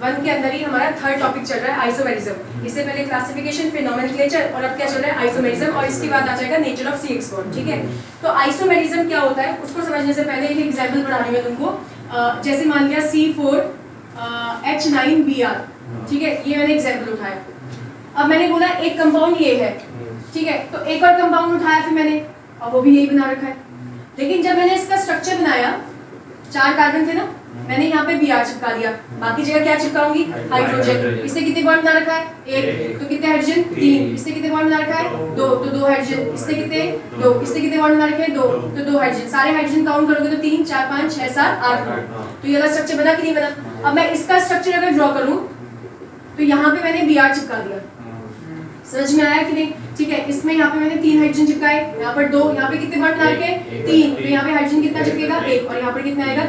1 के अंदर ही हमारा थर्ड टॉपिक चल रहा है आइसोमेरिज्म। इससे पहले क्लासिफिकेशन, फिर नोमेनक्लेचर और अब क्या चल रहा है आइसोमेरिज्म, और इसके बाद आ जाएगा नेचर ऑफ CX बॉन्ड। ठीक है, तो आइसोमेरिज्म क्या होता है उसको समझने से पहले एक एग्जांपल बना रही हूं तुमको। जैसे मान लिया C4H9Br, ठीक है, ये मैंने एग्जांपल उठाया। अब मैंने बोला एक कंपाउंड ये है, ठीक है, तो एक और कंपाउंड उठाया फिर मैंने, और वो भी यही बना रखा है। लेकिन जब मैंने इसका स्ट्रक्चर बनाया, 4 कार्बन थे ना, मैंने यहाँ पे Br चिपका दिया, बाकी जगह क्या चिपकाऊंगी, हाइड्रोजन। इससे कितने बॉन्ड बना रखा है, 1, तो कितने हाइड्रोजन, 3। इससे कितने बॉन्ड बना रखा है, 2, तो 2 हाइड्रोजन। इससे कितने, 2। इससे कितने बॉन्ड बना रखे हैं, 2, तो 2 हाइड्रोजन। सारे हाइड्रोजन काउंट करोगे तो 3, 4, 5, 6, 7, 8, 9। तो ये वाला स्ट्रक्चर बना कि नहीं बना। अब मैं इसका स्ट्रक्चर अगर ड्रॉ करूं तो यहाँ पे मैंने Br चिपका दिया, समझ में आया कि नहीं। ठीक है, इसमें यहाँ पे मैंने 3 हाइड्रोजन चिपकाए, यहाँ पर 2, यहाँ पे कितने बॉन्ड बना रखे, 3, तो यहाँ पे हाइड्रोजन कितना चिपकेगा, 1, और यहाँ पर कितना आएगा,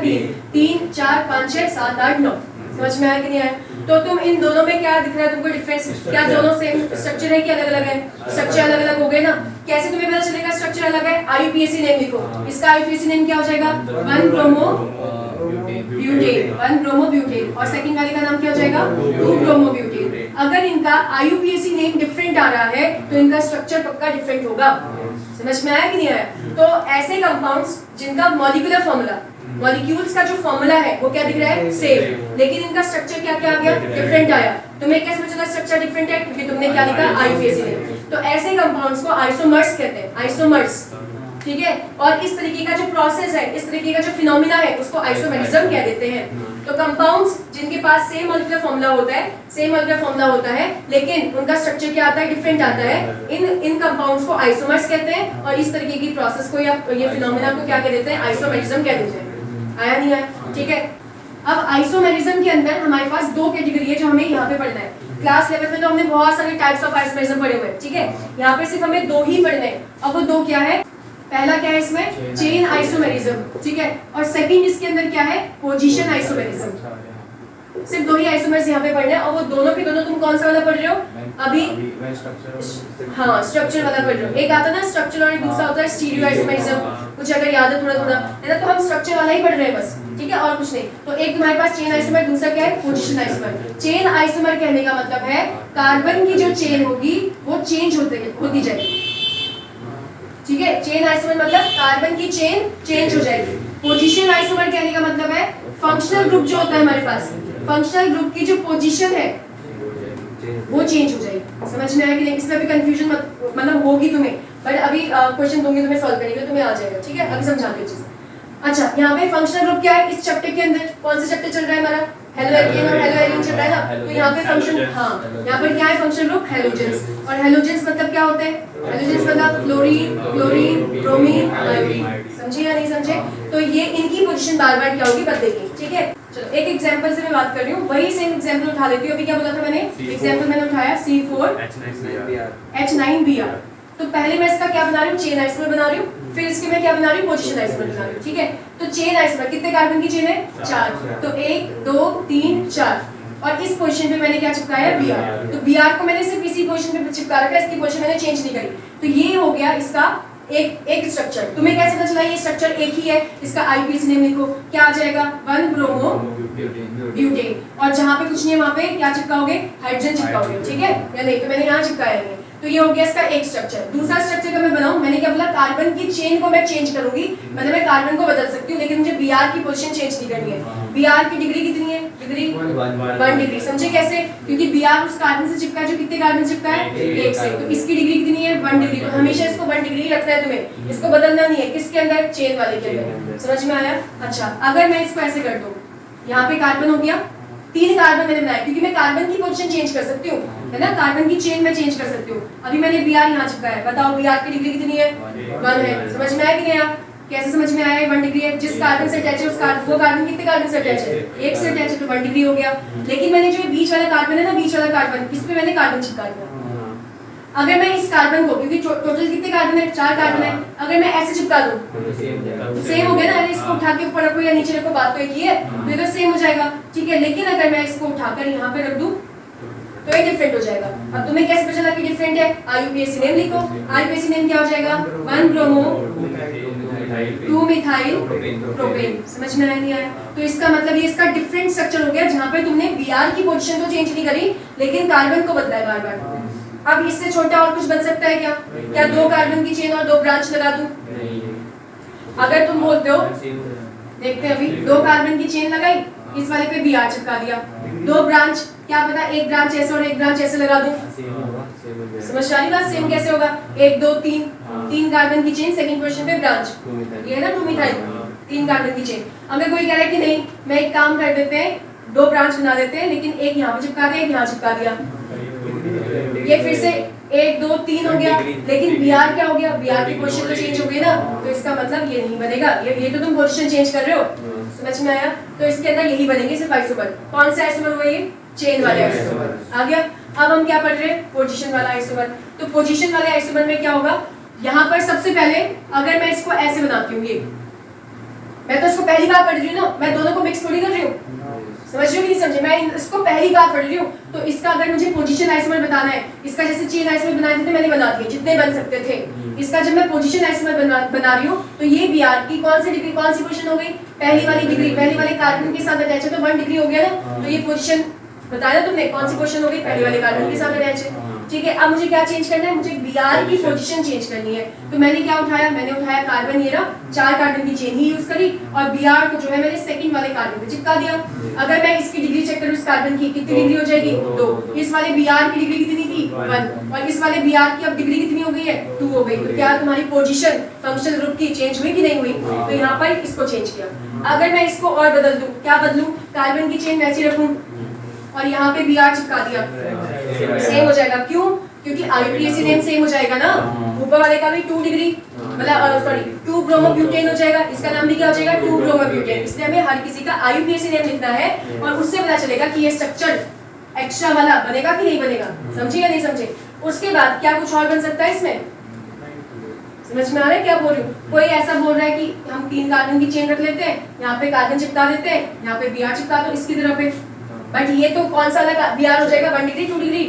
3, 4, 5, 6, 7, 8, 9। समझ में आया कि नहीं आया। तो तुम इन दोनों में क्या दिख रहा है तुमको डिफरेंस, क्या दोनों सेम स्ट्रक्चर है कि अलग अलग है, स्ट्रक्चर अलग अलग हो गए ना। कैसे तुम्हें पता चलेगा स्ट्रक्चर अलग है, IUPAC नेम लिखो। इसका IUPAC नेम क्या हो जाएगा, 1 ब्रोमो ब्यूटेन, 1 ब्रोमो ब्यूटेन, और सेकंड वाले का नाम क्या हो जाएगा, 2 ब्रोमो ब्यूटेन। अगर इनका IUPAC नेम डिफरेंट आ रहा है तो इनका स्ट्रक्चर पक्का डिफरेंट होगा। समझ में आया कि नहीं आया। तो ऐसे कंपाउंड्स जिनका मॉलिक्यूलर फार्मूला, मॉलिक्यूल्स का जो फार्मूला है वो क्या दिख रहा है, सेम, लेकिन इनका स्ट्रक्चर क्या क्या आ गया, डिफरेंट आया। तुम्हें कैसे पता चला स्ट्रक्चर डिफरेंट है, क्योंकि तुमने क्या लिखा, IUPAC नेम। तो ऐसे कंपाउंड्स को आइसोमर्स कहते हैं, आइसोमर्स। ठीक है, और इस तरीके का जो प्रोसेस है, इस तरीके का जो फिनोमिना है उसको आइसोमेरिज्म कह देते हैं। तो कंपाउंड्स जिनके पास सेम मॉलिक्यूलर फार्मूला होता है, सेम मॉलिक्यूलर फार्मूला होता है, लेकिन उनका स्ट्रक्चर क्या आता है, डिफरेंट आता है, इन कंपाउंड्स को आइसोमर्स कहते हैं, और इस तरीके की प्रोसेस को या ये फिनोमिना को क्या कह देते हैं, आइसोमेरिज्म कह देते हैं। आया नहीं आया, ठीक है। अब आइसोमेरिज्म के अंदर हमारे पास 2 कैटेगरी है जो हमें यहाँ पे पढ़ना है। क्लास लेवल में तो हमने बहुत सारे टाइप्स ऑफ आइसोमेरिज्म पढ़े हुए हैं, ठीक है, यहाँ पे सिर्फ हमें 2 ही पढ़ने हैं। अब वो 2 क्या है, पहला क्या है इसमें, चेन आइसोमेरिज्म, ठीक है, और सेकंड इसके अंदर क्या है, पोजीशन आइसोमेरिज्म। सिर्फ 2 ही आइसोमर्स यहाँ पे पढ़ने हैं, और वो दोनों के दोनों तुम कौन सा वाला पढ़ रहे हो अभी, हाँ स्ट्रक्चर वाला पढ़ रहे हो। एक आता है ना स्ट्रक्चर, और एक दूसरा होता है स्टीरियो आइसोमेरिज्म, कुछ अगर याद है थोड़ा थोड़ा, है ना, तो हम स्ट्रक्चर वाला ही पढ़ रहे हैं बस, ठीक है, और कुछ नहीं। तो एक तुम्हारे पास चेन आइसोमर, दूसरा क्या है, पोजीशन आइसोमर। चेन आइसोमर कहने का मतलब है कार्बन की जो चेन होगी वो चेंज होती जाएगी, ठीक है, चेन आइसोमर मतलब कार्बन की चेन चेंज हो जाएगी। पोजीशन आइसोमर कहने का मतलब है फंक्शनल ग्रुप जो होता है हमारे पास, फंक्शनल ग्रुप की जो पोजीशन है वो चेंज हो जाएगी। समझ में आया कि नहीं। इसमें भी कंफ्यूजन मतलब होगी तुम्हें, बट अभी क्वेश्चन दूंगी तुम्हें, सॉल्व करेंगे तुम्हें आ जाएगा, ठीक है। अभी समझाते हैं चीज। अच्छा, यहाँ पे फंक्शनल ग्रुप क्या है, इस चैप्टर के अंदर कौन सा चैप्टर चल रहा है हमारा, हेलो एल्केन और हेलो एरिन चल रहा है ना। तो यहाँ पे फंक्शन, हाँ यहाँ पर क्या है फंक्शनल ग्रुप, हेलोजेंस। और हेलोजेंस मतलब क्या होते हैं, हेलोजेंस मतलब फ्लोरीन, क्लोरीन, ब्रोमीन, आयोडीन। समझे या नहीं समझे। तो ये इनकी पोजीशन बार बार क्या होगी बदलेगी, ठीक है। चलो एक एग्जांपल से मैं बात कर रही हूँ, वही सेम एग्जांपल उठा लेती हूँ। अभी क्या बोला था मैंने, एग्जांपल मैंने उठाया C4H9Br। तो पहले मैं इसका क्या बना रही हूँ, चेन आइसोमर बना रही हूँ, फिर इसके मैं क्या बना रही हूँ, पोजीशन आइसोमर बना रही हूँ, ठीक है। तो चेन आइसोमर कितने कार्बन की चेन है, 4, तो 1 2 3 4, और इस पोजीशन पे मैंने क्या चिपकाया, Br। तो Br को मैंने सिर्फ इसी पोजीशन पे चिपका रखा है, इसकी पोजीशन मैंने चेंज नहीं करी। तो ये हो गया इसका एक स्ट्रक्चर। तुम्हें कैसे पता चला ये स्ट्रक्चर एक ही है, इसका IUPAC नेम लिखो, क्या आ जाएगा, 1 ब्रोमो ब्यूटेन, और जहाँ पे कुछ नहीं है वहाँ पे क्या चिपकाओगे, हाइड्रोजन चिपकाओगे, ठीक है या नहीं। तो मैंने यहाँ चिपकाया नहीं। तो ये हो गया इसका एक स्ट्रक्चर। दूसरा स्ट्रक्चर का मैं बनाऊं, मैंने क्या बोला, कार्बन की चेन को मैं चेंज करूंगी, मतलब मैं कार्बन को बदल सकती हूँ, लेकिन मुझे Br की पोजीशन चेंज नहीं करनी है। Br की डिग्री कितनी है, डिग्री 1 डिग्री। समझे कैसे, क्योंकि Br उस कार्बन से चिपका है जो कितने कार्बन से चिपका है, 1 से, तो इसकी डिग्री कितनी है, 1 डिग्री। तो हमेशा इसको 1 डिग्री रखना है तुम्हें, इसको बदलना नहीं है। किसके अंदर, चेन वाले के अंदर। समझ में आया। अच्छा, अगर मैं इसको ऐसे कर दूं, यहाँ पे कार्बन हो गया, 3 कार्बन मैंने बनाया, क्योंकि मैं कार्बन की पोजीशन चेंज कर सकती हूँ, है ना, कार्बन की चेन में चेंज कर सकती हूँ। अभी मैंने Br यहाँ चिपकाया है, बताओ Br की डिग्री कितनी है, 1 है। समझ में आया कि नहीं। कैसे समझ में आया, 1 डिग्री है। जिस कार्बन से अटैच है उस कार्बन, वो कार्बन कितने कार्बन से अटैच है, 1 से अटैच है, तो 1 डिग्री हो गया। लेकिन मैंने जो बीच वाला कार्बन है ना, बीच वाला कार्बन, इस पे मैंने कार्बन चिपका दिया। अगर मैं इस कार्बन को, क्योंकि टोटल कितने कार्बन है, 4 कार्बन है, अगर मैं ऐसे चिपका दूं तो सेम हो गया ना। अगर इसको उठा के ऊपर रखो या नीचे रखो, बात तो एक ही है, तो ये सेम हो जाएगा, ठीक है। लेकिन अगर मैं इसको उठाकर यहाँ पे रख दूं तो ये डिफरेंट हो जाएगा। अब तुम्हें कैसे पता चला कि डिफरेंट है, IUPAC नेम लिखो। IUPAC नेम क्या हो जाएगा, 1 ब्रोमो 2 मिथाइल प्रोपेन। समझ में आया नहीं आया? तो इसका मतलब ये इसका डिफरेंट स्ट्रक्चर हो गया, जहाँ पे तुमने Br की पोजीशन तो चेंज नहीं करी लेकिन कार्बन को बदला है बार बार। अब इससे छोटा और कुछ बन सकता है क्या? क्या 2 कार्बन की चेन और 2 ब्रांच लगा दूं? अगर तुम बोलते हो, देखते हैं अभी, 2 कार्बन की चेन लगाई, इस वाले पे Br चिपका दिया, 2 ब्रांच, क्या पता एक ब्रांच ऐसे और एक ब्रांच ऐसे लगा दूं। समझ आ रही बात? सेम कैसे होगा? 1 2 3, 3 कार्बन की चेन, सेकंड पोजीशन पे ब्रांच, ये है ना 2 मिथाइल, 3 कार्बन की चेन। अगर कोई कह रहा है कि नहीं, मैं एक काम कर देते हैं, 2 ब्रांच बना देते हैं, लेकिन एक यहाँ पे चिपका दिया, एक यहाँ चिपका दिया, ये फिर से 1 2 3 हो गया, लेकिन Br क्या हो गया? Br की पोजीशन तो चेंज हो गई ना, तो इसका मतलब ये नहीं बनेगा, ये तो तुम पोजीशन चेंज कर रहे हो। समझ में आया? तो इसके अंदर यही बनेंगे सिर्फ आइसोमर। कौन सा आइसोमर हुआ ये? चेन वाले आइसोमर। आ गया? अब हम क्या पढ़ रहे हैं? पोजीशन वाला आइसोमर। तो पोजीशन वाले आइसोमर में क्या होगा? यहाँ पर सबसे पहले अगर मैं इसको ऐसे बनाती हूँ, ये मैं तो इसको पहली बार पढ़ रही हूँ ना, मैं दोनों को मिक्स थोड़ी कर रही हूँ। समझ रहे हो कि नहीं समझे? मैं इसको पहली बार पढ़ रही हूँ, तो इसका अगर मुझे पोजीशन आइसोमर बताना है, इसका जैसे चेन आइसोमर बनाए थे मैंने बना दिए जितने बन सकते थे, इसका जब मैं पोजीशन आइसोमर बना रही हूँ, तो ये Br की कौन सी डिग्री, कौन सी पोजीशन हो गई? पहली वाली डिग्री, पहली वाले कार्बन के साथ अटैच है तो 1 डिग्री हो गया ना, तो ये पोजीशन बताया तुमने, कौन सी पोजीशन हो गई? पहली वाले कार्बन के साथ अटैच है। ठीक है, अब मुझे क्या चेंज करना है? मुझे Br की पोजीशन चेंज करनी है। तो मैंने क्या उठाया? मैंने उठाया कार्बन, ये रहा, 4 कार्बन की चेन ही यूज करी, और Br को जो है मैंने सेकंड वाले कार्बन पे चिपका दिया। अगर मैं इसकी डिग्री चेक करूं, इस कार्बन की कितनी डिग्री हो जाएगी? 2। इस वाले Br की डिग्री कितनी थी? 1। और इस वाले Br की अब डिग्री कितनी हो गई है? 2 हो गई। तो क्या तुम्हारी पोजीशन फंक्शनल ग्रुप की चेंज हुई कि नहीं हुई? तो यहाँ पर इसको चेंज किया। अगर मैं इसको और बदल दूं, क्या बदलूं? कार्बन की चेन वैसी रखूं और यहाँ पे Br चिपका दिया, सेम हो जाएगा। क्यों? क्योंकि IUPAC नेम सेम हो जाएगा ना, ऊपर वाले का भी 2 डिग्री, मतलब सॉरी 2 ब्रोमोब्यूटेन हो जाएगा, इसका नाम भी क्या हो जाएगा? 2 ब्रोमोब्यूटेन। इसलिए हमें हर किसी का IUPAC नेम लिखना है और उससे पता चलेगा कि ये स्ट्रक्चर एक्स्ट्रा वाला बनेगा कि नहीं बनेगा। समझे या नहीं समझे? उसके बाद क्या कुछ और बन सकता है इसमें? समझ में आ रहा है क्या बोल रही हूँ? कोई ऐसा बोल रहा है कि हम 3 कार्बन की चेन रख लेते हैं, यहाँ पे कार्बन चिपका देते हैं, यहाँ पे Br चिपका दो इसकी तरफ पे, बट ये तो कौन सा वाला Br हो जाएगा? 1 डिग्री 2 डिग्री?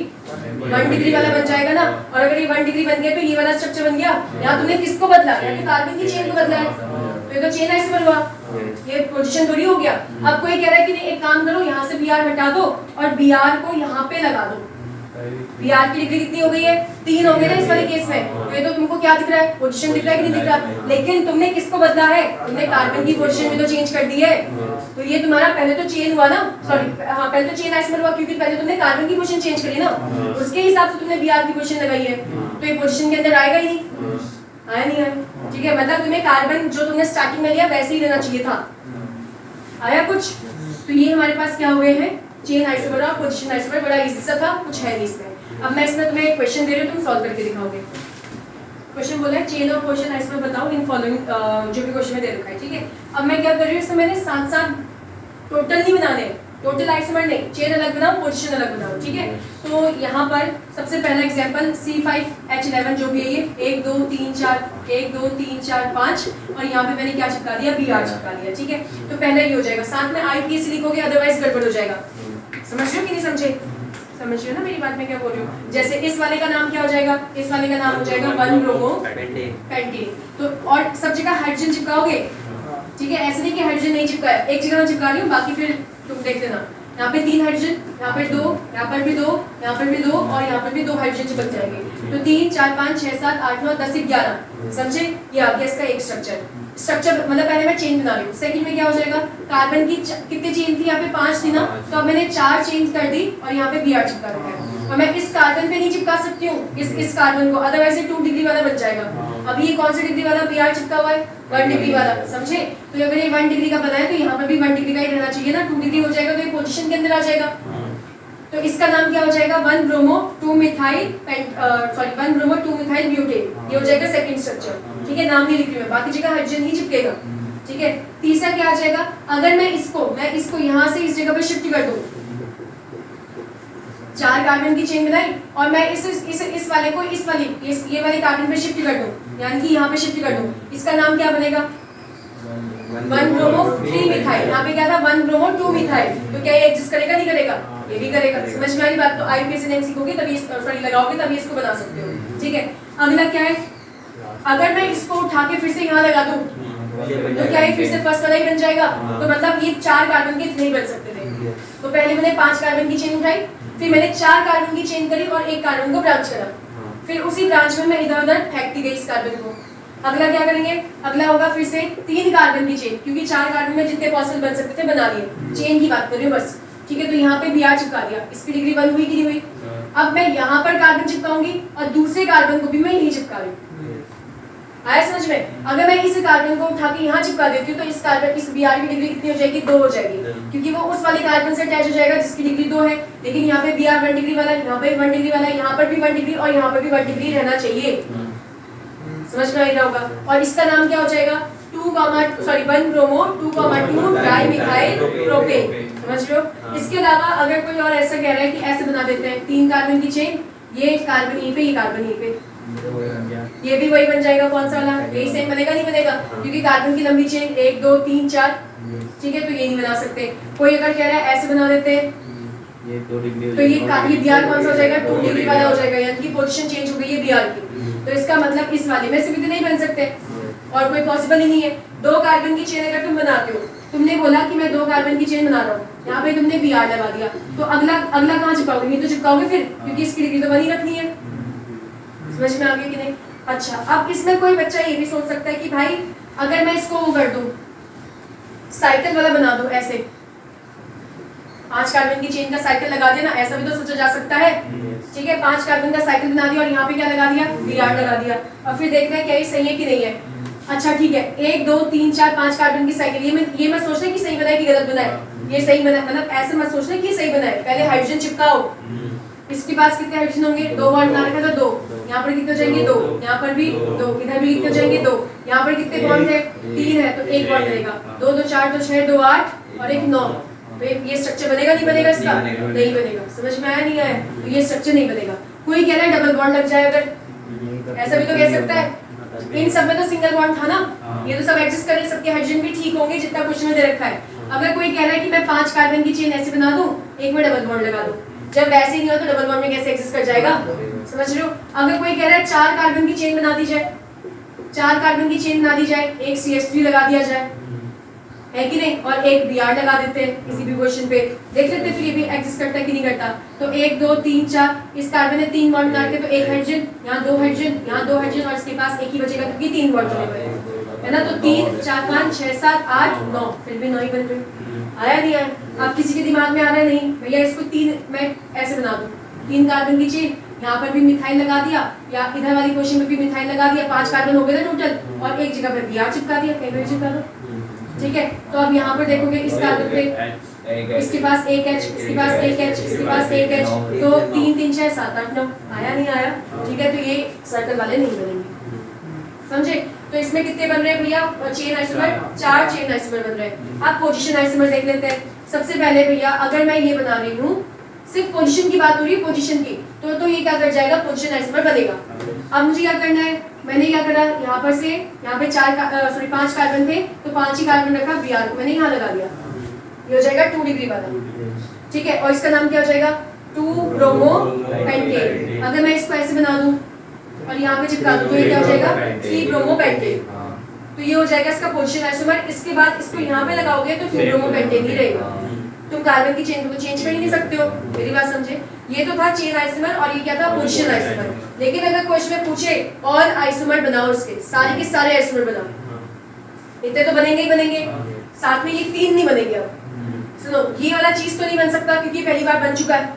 1 डिग्री वाला बन जाएगा ना। और अगर ये 1 डिग्री बन गया तो ये वाला स्ट्रक्चर बन गया। यहाँ तुमने किसको बदला? यहाँ पे कार्बन की चेन को बदला है, तो ये तो चेन आइसोमर हुआ, ये पोजीशन थोड़ी हो गया। अब कोई कह रहा है कि नहीं, एक काम करो, यहाँ से Br हटा दो और Br को यहाँ पे लगा दो। Br की डिग्री कितनी हो गई है? 3 हो गई ना इस वाले केस में। तो ये तो तुमको क्या दिख रहा है? पोजीशन दिख रहा है कि नहीं दिख रहा? लेकिन तुमने किसको बदला है? तुमने कार्बन की पोजीशन भी तो चेंज कर दी है। तो ये तुम्हारा पहले तो चेन हुआ ना, सॉरी हाँ पहले तो चेन आइसोमर हुआ, क्योंकि पहले तुमने कार्बन की पोजीशन चेंज करी ना, उसके हिसाब से तुमने Br की पोजीशन लगाई है, तो ये पोजीशन के अंदर आएगा ही नहीं, आया नहीं आया? ठीक है, मतलब तुम्हें कार्बन जो तुमने स्टार्टिंग में लिया वैसे ही लेना चाहिए था। आया कुछ? तो ये हमारे पास क्या हुए हैं? चेन आइसोमर और पोजीशन आइसोमर। बड़ा इजी सा था, कुछ है नहीं इसमें। अब मैं इसमें तुम्हें एक क्वेश्चन दे रही हूँ, तुम सॉल्व करके दिखाओगे। क्वेश्चन बोला है चेन और पोजीशन आइसोमर बताओ इन फॉलोइंग, जो भी क्वेश्चन में दे रखा है। ठीक है, अब मैं क्या कर रही हूँ, इसमें मैंने साथ साथ टोटल नहीं बनाने, टोटल आइसोमर नहीं, चेन अलग बनाओ पोजीशन अलग बनाओ। ठीक है, तो यहाँ पर सबसे पहला एग्जांपल C5H11 जो भी है ये 1 2 3 4 1 2 3 4 5, और यहाँ पे मैंने क्या चिपका दिया? Br चिपका दिया। ठीक है, तो पहले ये हो जाएगा, साथ में IUPAC लिखोगे अदरवाइज गड़बड़ हो जाएगा। समझ रहे हो कि नहीं समझे? समझ रहे हो ना मेरी बात में क्या बोल रही हूँ? जैसे इस वाले का नाम क्या हो जाएगा? इस वाले का नाम हो जाएगा 1 ब्रोमो पेंटेन। तो और सब जगह हाइड्रोजन चिपकाओगे। ठीक है, ऐसे नहीं कि हाइड्रोजन नहीं चिपका है, एक जगह मैं चिपका रही हूँ, बाकी फिर तुम देख लेना। यहाँ पे 3 हाइड्रोजन, यहाँ पर 2, यहाँ पर भी 2, यहाँ पर भी 2 और यहाँ पर भी 2 हाइड्रोजन चिपक जाएंगे। तो 3 4 5 6 7 8 9 10 11। समझे? ये आ गया इसका एक स्ट्रक्चर। मतलब पहले मैं चेन बना रही हूँ, सेकंड में क्या हो जाएगा? कार्बन की कितनी चेन थी? यहाँ पे 5 थी ना, तो अब मैंने 4 चेंज कर दी और यहाँ पे Br चिपका रखा है। और मैं इस कार्बन पे नहीं चिपका सकती हूँ इस कार्बन को, अदरवाइज ये 2 डिग्री वाला बन जाएगा। अब ये कौन सी डिग्री वाला Br चिपका हुआ है? 1 डिग्री वाला। समझे? तो अगर ये 1 डिग्री का बना है तो यहाँ पर भी 1 डिग्री का ही रहना चाहिए ना, 2 डिग्री हो जाएगा तो ये पोजीशन के अंदर आ जाएगा। तो इसका नाम क्या हो जाएगा? 1 bromo 2 methyl sorry 1 bromo 2 methyl butane. ये हो जाएगा सेकंड स्ट्रक्चर। ठीक है, नाम नहीं लिख रही मैं, बाकी जगह हाइड्रोजन ही चिपकेगा। ठीक है, तीसरा क्या आ जाएगा? अगर मैं इसको यहाँ से इस जगह पे शिफ्ट कर दूं, 4 कार्बन की चेन बनाई और मैं इस वाले को ये वाले कार्बन पे शिफ्ट कर दूं, यानी कि यहाँ पे शिफ्ट कर दूं, इसका नाम क्या बनेगा? 1 ब्रोमो 3 मिथाइल। यहाँ पे क्या था? 1 ब्रोमो 2 मिथाइल। तो क्या ये एडजस्ट करेगा? नहीं करेगा? ये भी करेगा। समझ में आ रही बात? तो IUPAC नेम सीखोगे तभी सॉरी लगाओगे तभी इसको बना सकते हो। ठीक है, अगला क्या है? अगर मैं इसको उठा के फिर से यहाँ लगा दूं, तो क्या ये फिर से फर्स्ट वाला ही बन जाएगा। तो मतलब ये 4 कार्बन के नहीं बन सकते थे। तो पहले मैंने 5 कार्बन की चेन उठाई, फिर मैंने 4 कार्बन की चेन करी और 1 कार्बन को ब्रांच करा, फिर उसी ब्रांच में मैं इधर उधर फेंकती गई इस कार्बन को। अगला क्या करेंगे, अगला होगा फिर से 3 कार्बन की चेन, क्योंकि 4 कार्बन में जितने पॉसिबल बन सकते थे बना लिए, चेन की बात कर रही हूँ बस, ठीक है। तो यहाँ पे Br चिपका दिया, इसकी डिग्री 1 हुई कि नहीं हुई। अब मैं यहाँ पर कार्बन चिपकाऊंगी और दूसरे कार्बन को भी मैं यही चिपका रही हूँ, आया समझ में। अगर मैं इस कार्बन को उठा के यहाँ चिपका देती हूँ तो इस कार्बन इस Br की डिग्री कितनी हो जाएगी, 2 हो जाएगी, क्योंकि वो उस वाले कार्बन से अटैच हो जाएगा जिसकी डिग्री 2 है। लेकिन यहाँ पे Br 1 डिग्री वाला, यहाँ पे 1 डिग्री वाला, यहाँ पर भी 1 डिग्री और यहाँ पर भी 1 डिग्री रहना चाहिए, समझ में आ रहा होगा। और इसका नाम क्या हो जाएगा, 1 ब्रोमो 2 डाइमिथाइल प्रोपेन, समझ रहे हो। इसके अलावा अगर कोई और ऐसा कह रहा है कि ऐसे बना देते हैं 3 कार्बन की चेन, ये कार्बन यहीं पे, ये कार्बन यहीं पे, ये भी वही बन जाएगा, कौन सा वाला, यही सेम बनेगा, नहीं बनेगा, क्योंकि कार्बन की लंबी चेन 1 2 3 4, ठीक है। तो ये नहीं बना सकते। कोई अगर कह रहा है ऐसे बना देते हैं, ये 2 डिग्री तो ये Br कौन सा हो जाएगा, 2 डिग्री वाला हो जाएगा, यानी कि पोजीशन चेंज हो गई है Br की। तो इसका मतलब इस वाले में से भी तो नहीं बन सकते और कोई पॉसिबल ही नहीं है। 2 कार्बन की चेन अगर तुम बनाते हो, तुमने बोला कि मैं 2 कार्बन की चेन बना रहा हूँ, यहाँ पे तुमने Br लगा दिया, तो अगला कहाँ चिपकाओगे, ये तो चिपकाओगे फिर, क्योंकि इसकी डिग्री तो 1 ही रखनी है, समझ में आ गया कि नहीं। अच्छा, अब इसमें कोई बच्चा ये भी सोच सकता है कि भाई अगर मैं इसको वो कर दूं, साइकिल वाला बना दूं, ऐसे 5 कार्बन की चेन का साइकिल लगा दिया ना, ऐसा भी तो सोचा जा सकता है, ठीक है। 5 कार्बन का साइकिल बना दिया और यहाँ पे क्या लगा दिया, Br लगा दिया, और फिर देखना है क्या ये सही है कि नहीं है। अच्छा ठीक है, 1 2 3 4 5 कार्बन की साइकिल, ये मैं सोचना कि सही बनाए कि गलत बनाए, ये सही बना, मतलब ऐसे मत सोचना कि सही बनाए। पहले हाइड्रोजन चिपकाओ, इसके पास कितने हाइड्रोजन होंगे, 2 बॉन्ड बना रखा था 2, यहाँ पर कितने हो जाएंगे 2, यहाँ पर भी 2, इधर भी कितने हो जाएंगे 2, यहाँ पर कितने बॉन्ड है 3 है, तो 1 बॉन्ड बनेगा, 2 2 4 2 6 2 8 और 1 9। तो ये स्ट्रक्चर बनेगा नहीं बनेगा, इसका नहीं बनेगा, समझ में आया नहीं आया। तो ये स्ट्रक्चर नहीं बनेगा। कोई कह रहा है डबल बॉन्ड लग जाए, अगर ऐसा भी तो कह सकता है, इन सब में तो सिंगल बॉन्ड था ना, ये तो सब एडजस्ट कर सबके हाइड्रोजन भी ठीक होंगे जितना क्वेश्चन में दे रखा है। अगर कोई कह रहा है कि मैं 5 कार्बन की चेन ऐसे बना दूं, एक में डबल बॉन्ड लगा दूं, जब वैसे ही नहीं हो तो डबल बॉन्ड में कैसे एडजस्ट कर जाएगा, समझ रहे हो। अगर कोई कह रहा है 4 कार्बन की चेन बना दी जाए, 4 कार्बन की चेन बना दी जाए, एक CH3 लगा दिया जाए, है कि नहीं, और एक Br लगा देते हैं किसी भी क्वेश्चन पे, देख लेते फिर ये भी एग्जिस्ट करता है कि नहीं करता। तो 1 2 3 4, इस कार्बन ने 3 बॉन्ड बना के, तो 1 हाइड्रोजन, यहाँ 2 हाइड्रोजन, यहाँ 2 हाइड्रोजन, और इसके पास एक ही बचेगा क्योंकि 3 बॉन्ड बने हुए हैं, है ना। तो 3 4 5 6 7 8 9, फिर भी 9 ही बन गए। आया नहीं आया, अब किसी के दिमाग में आ रहा है नहीं भैया इसको 3 मैं ऐसे बना दूं, 3 कार्बन की चेन, यहाँ पर भी मिथाइल लगा दिया, या इधर वाली क्वेश्चन में भी मिथाइल लगा दिया, 5 कार्बन हो गए ना टोटल, और एक जगह पर Br चिपका दिया, कहीं पर चिपका दो, ठीक है। तो अब यहाँ पर देखोगे इस कार्बन पे इसके पास 1 H, इसके पास 1 H, इसके पास 1 H, तो 3 3 6 7 8 9, आया नहीं आया, ठीक है। तो ये सर्कल वाले नहीं बनेंगे, समझे। तो इसमें कितने बन रहे हैं भैया, चेन आइसोमर, 4 चेन आइसोमर बन रहे हैं। अब पोजीशन आइसोमर देख लेते हैं। सबसे पहले भैया अगर मैं ये बना रही हूँ, सिर्फ पोजीशन की बात हो रही है, पोजीशन की, तो ये क्या कर जाएगा, पोजीशन आइसोमर बनेगा। अब मुझे क्या करना है, मैंने क्या करा, यहाँ पर से यहाँ पे 5 कार्बन थे, तो 5 ही कार्बन रखा, Br को मैंने यहाँ लगा दिया, ये हो जाएगा 2 डिग्री वाला, ठीक है। और इसका नाम क्या हो जाएगा, 2 ब्रोमो पेंटेन। अगर मैं इसको ऐसे बना दूं और यहाँ पे चिपका दूं, तो ये क्या हो जाएगा, 3 ब्रोमो पेंटेन। तो ये हो जाएगा इसका पोजीशन आइसोमर। इसके बाद इसको यहाँ पे लगाओगे तो 2 ब्रोमो पेंटेन ही रहेगा। तुम कार्बन की चेन को तो चेंज कर ही नहीं सकते हो, मेरी बात समझे। ये तो था चेन आइसोमर और ये क्या था, पोजीशन आइसोमर। लेकिन अगर क्वेश्चन में पूछे और आइसोमर बनाओ, उसके सारे के सारे आइसोमर बनाओ, इतने तो बनेंगे ही बनेंगे, साथ में ये 3 नहीं बनेंगे। अब सुनो, ये वाला चीज तो नहीं बन सकता क्योंकि पहली बार बन चुका है,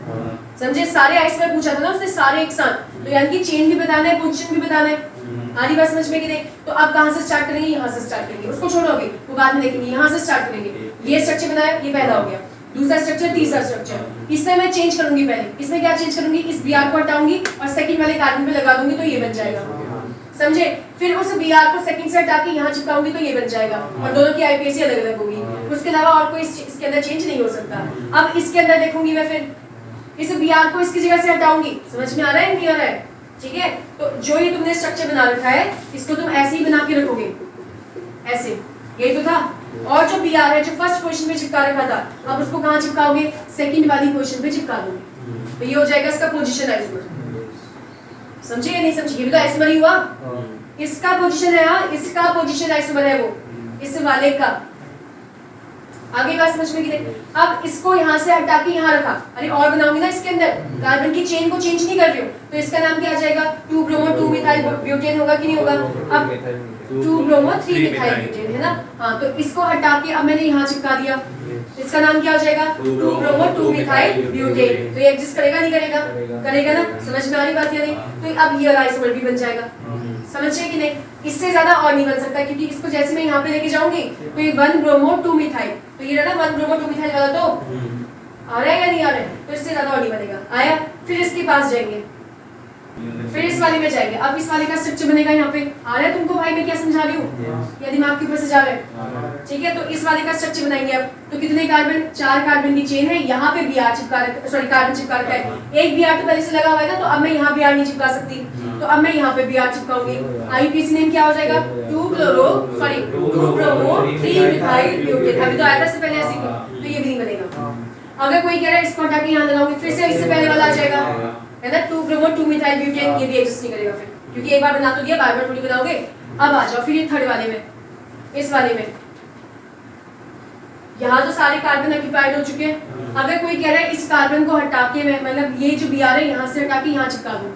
समझे। सारे आइसोमर पूछा था ना उसने, सारे एक साथ, तो यानी कि चेन भी बताना है, पोजीशन भी बताना है। आरी बात समझ में कि नहीं। तो अब कहाँ से स्टार्ट करेंगे, यहाँ से स्टार्ट करेंगे, उसको छोड़ोगे वो बाद में देखेंगे, यहाँ से स्टार्ट करेंगे। ये स्ट्रक्चर बनाया, ये पहला हो गया, दूसरा स्ट्रक्चर, तीसरा स्ट्रक्चर। इसमें मैं चेंज करूंगी, पहले इसमें क्या चेंज करूंगी, इस Br को हटाऊंगी और सेकंड वाले कार्बन पे लगा दूंगी, तो ये बन जाएगा, समझे। फिर उस Br को सेकंड से हटा के यहाँ चिपकाऊंगी, तो ये बन जाएगा, और दोनों की आईपीएसी अलग अलग होगी। उसके अलावा और कोई इसके अंदर चेंज नहीं हो सकता। अब इसके अंदर देखूंगी मैं, फिर इस Br को इसकी जगह से हटाऊंगी, समझ में आ रहा है नहीं आ रहा है, ठीक है। तो जो ये तुमने स्ट्रक्चर बना रखा है, इसको तुम ऐसे ही बना के रखोगे, ऐसे, यही तो था। और जो Br है, जो फर्स्ट पोजीशन पे चिपका रखा था, अब उसको कहाँ चिपकाओगे, सेकंड वाली पोजीशन पे चिपका दोगे, तो ये हो जाएगा इसका पोजीशन आइसोमर। समझे या नहीं समझे, ये भी तो आइसोमर ही हुआ। इसका पोजीशन है, इसका पोजीशन आइसोमर है वो, इस वाले का। आगे बात समझ में की नहीं? अब इसको यहाँ से हटा के यहाँ रखा, अरे और बनाऊंगी ना इसके अंदर, कार्बन की चेन को चेंज नहीं कर रही हूँ, तो इसका नाम क्या आ जाएगा? 2 ब्रोमो 2 मिथाइल ब्यूटेन होगा कि नहीं होगा? अब 2 ब्रोमो 3 मिथाइल ब्यूटेन है ना। हाँ, तो इसको हटा के अब मैंने यहाँ चिपका दिया, इसका नाम क्या हो जाएगा? 2 ब्रोमो 2 मिथाइल ब्यूटेन। तो ये एग्जिस्ट करेगा नहीं करेगा? करेगा ना। समझ में आ रही बात या नहीं? तो अब ये आइसोमर भी बन जाएगा, समझे कि नहीं? इससे ज्यादा और नहीं बन सकता, क्योंकि इसको जैसे मैं यहाँ पे लेके जाऊंगी तो ये 1 ब्रोमो 2 मिथाइल, तो ये रहा ना 1 ब्रोमो 2 मिथाइल वाला, तो आ रहा है या नहीं आ रहा है? तो इससे ज्यादा और नहीं बनेगा। आया? फिर इसके पास जाएंगे, फिर इस वाले में जाएंगे। अब इस वाले का स्ट्रक्चर बनेगा यहाँ पे। आ रहा है तुमको भाई मैं क्या समझा रही हूँ? या दिमाग के ऊपर से जा रहा है? ठीक है, तो इस वाले का स्ट्रक्चर बनाएंगे अब। तो कितने कार्बन? 4 कार्बन की चेन है, यहाँ पे Br चिपका रखा, सॉरी कार्बन चिपका रखा है। एक Br तो पहले से लगा हुआ है ना, तो अब मैं यहाँ Br नहीं चिपका सकती, तो अब मैं यहाँ पे Br चिपकाऊंगी। आईपीसी नेम क्या हो जाएगा? 2 ब्रोमो 3 मिथाइल ब्यूटेन। अभी तो आया था इससे पहले ऐसे ही, तो ये भी नहीं बनेगा। अगर कोई कह रहा है इसको हटा के यहाँ लगाऊंगी, फिर से इससे पहले वाला आ जाएगा, है ना? 2 ब्रोमो 2 मिथाइल ब्यूटेन, ये भी एग्जिस्ट नहीं करेगा फिर, क्योंकि एक बार बना तो दिया, बार बार थोड़ी बनाओगे। अब आ जाओ फिर ये थर्ड वाले में, इस वाले में। यहाँ तो सारे कार्बन ऑक्यूपाइड हो चुके हैं। अगर कोई कह रहा है इस कार्बन को हटा के मैं, मतलब ये जो Br है यहाँ से हटा के यहाँ चिपका दूं,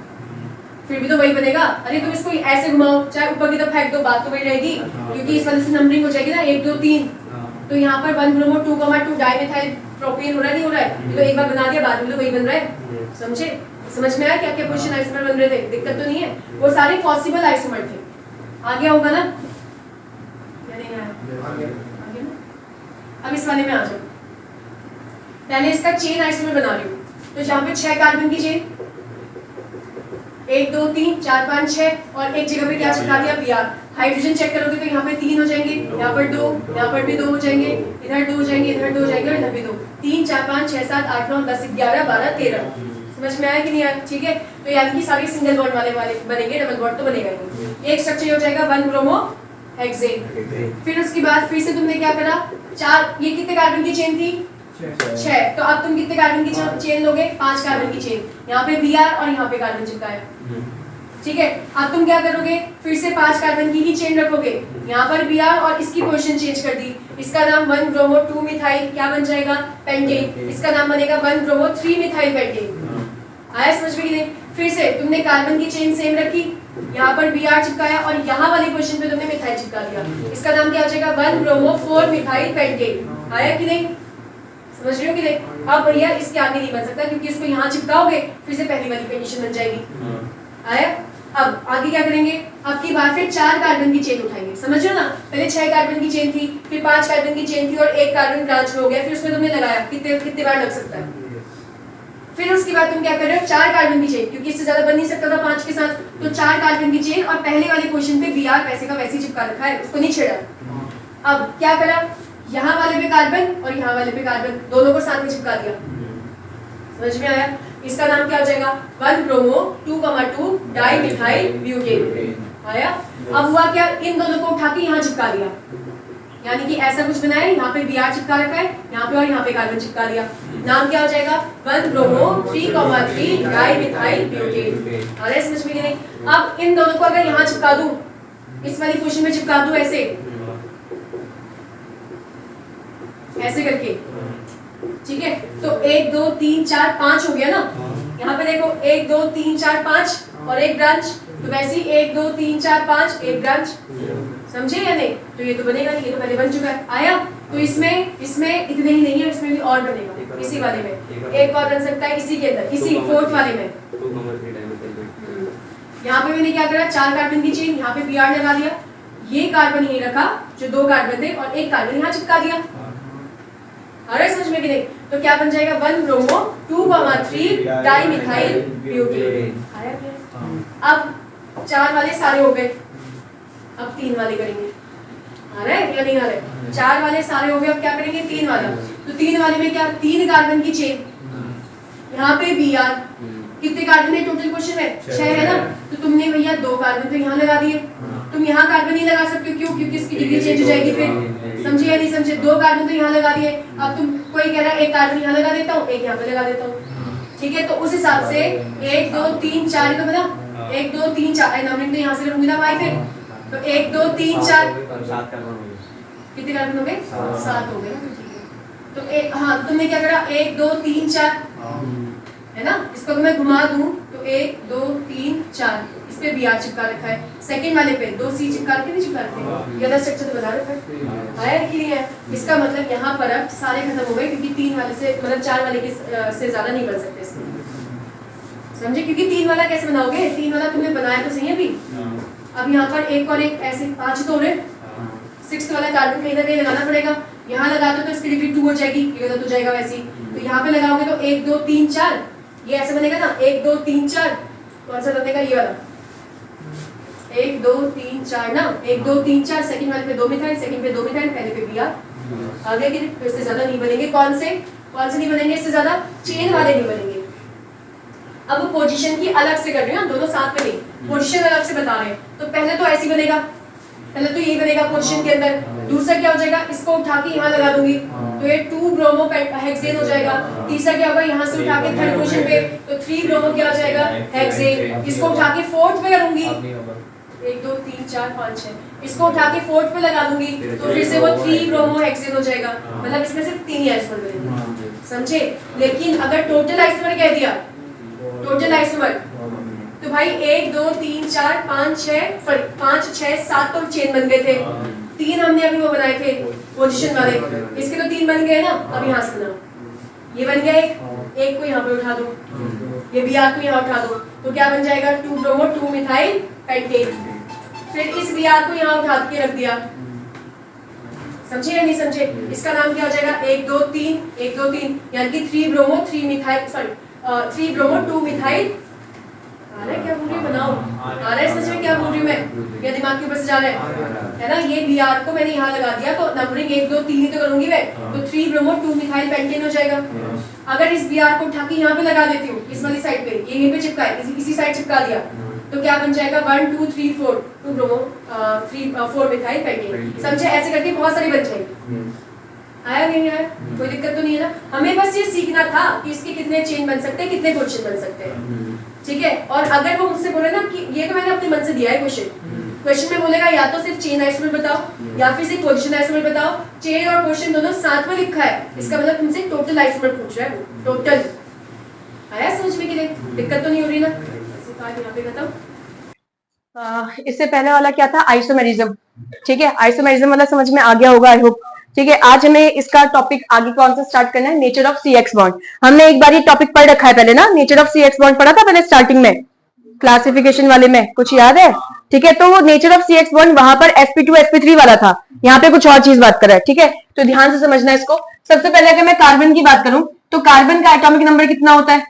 फिर भी तो वही बनेगा। अरे तुम इसको ऐसे घुमाओ, चाहे ऊपर की तरफ फेंक दो, बात तो वही रहेगी, क्योंकि इस वाले से नंबरिंग हो जाएगी ना 1 2 3। तो यहाँ पर 1 ब्रोमो 2,2 डाइमिथाइल प्रोपेन हो रहा है, नहीं हो रहा है? तो एक बार बना दिया, बाद में तो वही बन रहा है। समझे? समझ में आया क्या क्या पोजीशन आइसोमर बन रहे थे? दिक्कत तो नहीं है, वो सारे पॉसिबल आइसोमर थे। आ गया होगा ना या नहीं आया? आ गया ना? अब इस वाले में आ जाओ। पहले इसका चेन आइसोमर बना रही हूँ, तो जहाँ पे 6 कार्बन की चेन, 1 2 3 4 5 6, और एक जगह पे क्या चिपका दिया? Br। हाइड्रोजन चेक करोगे तो यहाँ पे 3 हो जाएंगे, यहाँ पर 2, यहाँ पर भी 2 हो जाएंगे, इधर 2 हो जाएंगे, इधर 2 हो जाएंगे, और इधर भी 2। 3 4 5 6 7 8 9 10 11 12 13। समझ में आया कि नहीं आया? ठीक है, तो यानी कि सारे सिंगल बॉन्ड वाले बनेंगे, डबल बॉन्ड तो बनेगा नहीं। एक स्ट्रक्चर हो जाएगा 1 ब्रोमो हेक्सेन। फिर उसके बाद फिर से तुमने क्या करा? 4, ये कितने कार्बन की चेन थी? 6। तो अब तुम कितने कार्बन की चेन लोगे? 5 कार्बन की चेन। यहाँ पे Br और यहाँ पे कार्बन चिपकाया, ठीक है। अब तुम क्या करोगे? फिर से 5 कार्बन की ही चेन रखोगे, यहाँ पर Br और इसकी पोजीशन चेंज कर दी। इसका नाम 1 ब्रोमो 2 मिथाइल क्या बन जाएगा? पेंटेन। इसका नाम बनेगा 1 ब्रोमो 3 मिथाइल पेंटेन। आया समझ में कि नहीं? फिर से तुमने कार्बन की चेन सेम रखी, यहाँ पर Br चिपकाया, और यहाँ वाली पोजीशन पे तुमने मिथाइल चिपका दिया। इसका नाम क्या हो जाएगा? 1 ब्रोमो 4 मिथाइल पेंटेन। आया कि नहीं? समझ रहे हो कि नहीं? अब भैया इसके आगे नहीं बन सकता, क्योंकि इसको यहाँ चिपकाओगे फिर से पहली वाली कंडीशन बन जाएगी। आया? अब आगे क्या करेंगे? अब की बार फिर 4 कार्बन की चेन उठाएंगे, समझ रहे हो ना? पहले 6 कार्बन की चेन थी, फिर 5 कार्बन की चेन थी, और एक कार्बन ब्रांच में हो गया, फिर उसमें तुमने लगाया, कितने बार लग सकता है? फिर उसके बाद तुम क्या कर रहे हो? 4 कार्बन की चेन, क्योंकि इससे ज्यादा बन नहीं सकता था 5 के साथ, तो 4 कार्बन की चेन, और पहले वाली पोजीशन पे Br वैसे का वैसे चिपका रखा है, उसको नहीं छेड़ा। अब क्या करा? यहाँ वाले पे कार्बन और यहाँ वाले पे कार्बन, दोनों को साथ में चिपका दिया। समझ में आया? इसका नाम क्या हो जाएगा? 1 ब्रोमो 2,2 डाइमिथाइल ब्यूटेन। आया? अब हुआ क्या? इन दोनों को उठा के यहाँ चिपका दिया, यानी कि ऐसा कुछ बनाया, यहाँ पे Br चिपका रखा है, यहाँ पे और यहाँ पे कार्बन चिपका दिया। नाम क्या हो जाएगा? 1 ब्रोमो 3,3 डाइमिथाइल ब्यूटेन। आ रहा है समझ में कि नहीं? अब इन दोनों को अगर यहाँ चिपका दूं, इस वाली पोजीशन में चिपका दूं, ऐसे करके, ठीक है। तो 1 2 3 4 5 हो गया ना। यहाँ पे देखो 1 2 3 4 5 और एक ब्रांच, तो वैसे ही 1 2 3 4 5 एक ब्रांच, समझे या नहीं? तो ये तो बनेगा नहीं, ये तो पहले बन चुका है। आया? तो इसमें इतने ही नहीं है, इसमें भी और बनेगा, इसी वाले में एक और बन सकता है, इसी के अंदर, इसी 4th वाले में। यहाँ पे मैंने क्या करा? 4 कार्बन की चेन, यहाँ पे Br लगा दिया, ये कार्बन यही रखा जो 2 कार्बन थे, और एक कार्बन यहाँ चिपका दिया। अरे समझ में कि नहीं? तो क्या बन जाएगा? 1 ब्रोमो 2,3 डाइमिथाइल ब्यूटेन। आया क्या? अब 4 वाले सारे हो गए, अब 3 वाले करेंगे। आ रहा है या नहीं आ रहा है? 4 वाले सारे हो गए, अब क्या करेंगे? 3 वाला। तो 3 वाले में क्या? 3 कार्बन की चेन, यहाँ पे Br, कितने कार्बन है टोटल क्वेश्चन में? 6 है ना। तो तुमने भैया 2 कार्बन तो यहाँ लगा दिए, तुम यहाँ कार्बन नहीं लगा सकते, क्यों? क्योंकि इसकी डिग्री चेंज हो जाएगी फिर, समझे या नहीं समझे? 2 कार्बन तो यहाँ लगा दिए, अब तुम कोई कह रहा है 1 कार्बन यहाँ लगा देता हूँ, 1 यहाँ पे लगा देता हूँ, ठीक है। तो उस हिसाब से 1 2 3 4 तो बना, 1 2 3 4 नंबरिंग तो यहाँ से करूंगी ना भाई, फिर तो 1 2 3 4 कितने कार्बन हो गए? 7 हो गए ना, तो ठीक है। तो हाँ, तुमने क्या करा, 1 2 3 4 है ना। इसको अगर मैं घुमा दूं तो 1 2 3 4 इस पे Br चिपका रखा है, सेकंड वाले पे 2C चिपका के नहीं चिपका रखे, ये वाला स्ट्रक्चर तो बना रखा है, आया कि नहीं है। इसका मतलब यहाँ पर अब सारे खत्म हो गए, क्योंकि 3 वाले से मतलब 4 वाले के से ज्यादा नहीं बन सकते इसमें, समझे। क्योंकि 3 वाला कैसे बनाओगे, 3 वाला तुमने बनाया तो सही है अभी। अब यहाँ पर एक और एक ऐसे 5 तो हो रहे, 6th वाला कार्बन कहीं ना कहीं लगाना पड़ेगा। यहाँ लगा दो तो इसकी डिग्री 2 हो जाएगी, ये तो जाएगा वैसे ही। तो यहाँ पे लगाओगे तो 1 2 3 4 ये ऐसे बनेगा ना, 1 2 3 4 कौन सा बनेगा, ये वाला 1 2 3 4 ना, 1 2 3 4 सेकंड वाले पे 2 मिथाइल, सेकंड पे 2 मिथाइल, पहले पे Br। आगे की इससे ज्यादा नहीं बनेंगे। कौन से नहीं बनेंगे इससे ज्यादा, चेन वाले नहीं बनेंगे। अब पोजीशन की अलग से कर रहे हैं, दोनों साथ में नहीं, पोजीशन अलग से बता रहे हैं। तो पहले तो ऐसी बनेगा, पहले तो यही बनेगा पोजीशन के अंदर। दूसरा क्या हो जाएगा, इसको उठा के यहाँ लगा दूंगी तो ये 2 ब्रोमो हेक्सेन हो जाएगा। तीसरा क्या होगा, यहाँ से उठा के थर्ड पोजीशन पे तो 3 ब्रोमो क्या हो जाएगा, हेक्सेन। इसको उठा के फोर्थ पे करूंगी, 1 2 3 4 5 6, इसको उठा के फोर्थ पे लगा दूंगी तो फिर से वो 3 ब्रोमो हेक्सेन हो जाएगा। मतलब इसमें सिर्फ 3 ही आइसोमर बनेंगे, समझे। लेकिन अगर टोटल आइसोमर कह दिया, टोटल आइसोमर, तो भाई 1 2 3 4 5 6 7 तो चेन बन गए थे। 3 हमने अभी वो बनाए थे पोजीशन वाले, इसके तो 3 बन गए ना। अब यहाँ से बनाओ, ये बन गया एक को यहाँ पे उठा दो, ये Br को यहाँ उठा दो तो क्या बन जाएगा, 2 ब्रोमो 2 मिथाइल पेंटेन। फिर इस Br को यहाँ उठा के रख दिया, समझे या नहीं समझे। इसका नाम क्या हो जाएगा, 1 2 3 1 2 3 यानी कि 3 bromo 3 methyl, sorry 3 bromo 2 methyl. आ रहा है क्या बोल रही हूँ, बनाओ आ रहा है समझ में क्या बोल रही हूँ मैं, या दिमाग के ऊपर से जा रहा है ना। ये Br को मैंने यहाँ लगा दिया तो नंबरिंग 1 2 3 ही तो करूंगी मैं, तो 3 ब्रोमो 2 मिथाइल पेंटेन हो जाएगा। अगर इस Br को उठा के यहाँ पे लगा देती हूँ, इस वाली साइड पे, ये यहीं पे चिपका है, इसी साइड चिपका दिया तो क्या बन जाएगा, 1 2 3 4 2 ब्रोमो 4 मिथाइल पेंटेन। समझे, ऐसे करके बहुत सारी बन जाएगी। आया नहीं आया, कोई दिक्कत तो नहीं है ना। हमें बस ये सीखना था कि इसके कितने चेन बन सकते हैं, कितने पोजीशन बन सकते हैं, ठीक है। और अगर वो मुझसे बोले ना कि ये तो मैंने अपने मन से दिया है क्वेश्चन में बोलेगा या तो सिर्फ चेन आइसोमर बताओ या फिर सिर्फ पोजीशन आइसोमर बताओ। चेन और पोजीशन दोनों साथ में लिखा है, इसका मतलब तुमसे टोटल आइसोमर पूछ रहा है, वो टोटल। आया समझ में कि नहीं, दिक्कत तो नहीं हो रही ना। यहाँ पे खत्म। इससे पहले वाला क्या था, आइसोमेरिज्म, ठीक है। आइसोमेरिज्म वाला समझ में आ गया होगा आई होप, ठीक है। आज हमें इसका टॉपिक आगे कौन सा स्टार्ट करना है, नेचर ऑफ CX बॉन्ड। हमने एक बार ये टॉपिक पढ़ रखा है पहले ना, नेचर ऑफ CX बॉन्ड पढ़ा था पहले स्टार्टिंग में क्लासिफिकेशन वाले में, कुछ याद है, ठीक है। तो वो नेचर ऑफ CX बॉन्ड वहां पर sp2 sp3 वाला था, यहाँ पे कुछ और चीज बात कर रहा है, ठीक है। तो ध्यान से समझना है इसको। सबसे पहले अगर मैं कार्बन की बात करूं तो कार्बन का एटॉमिक नंबर कितना होता है,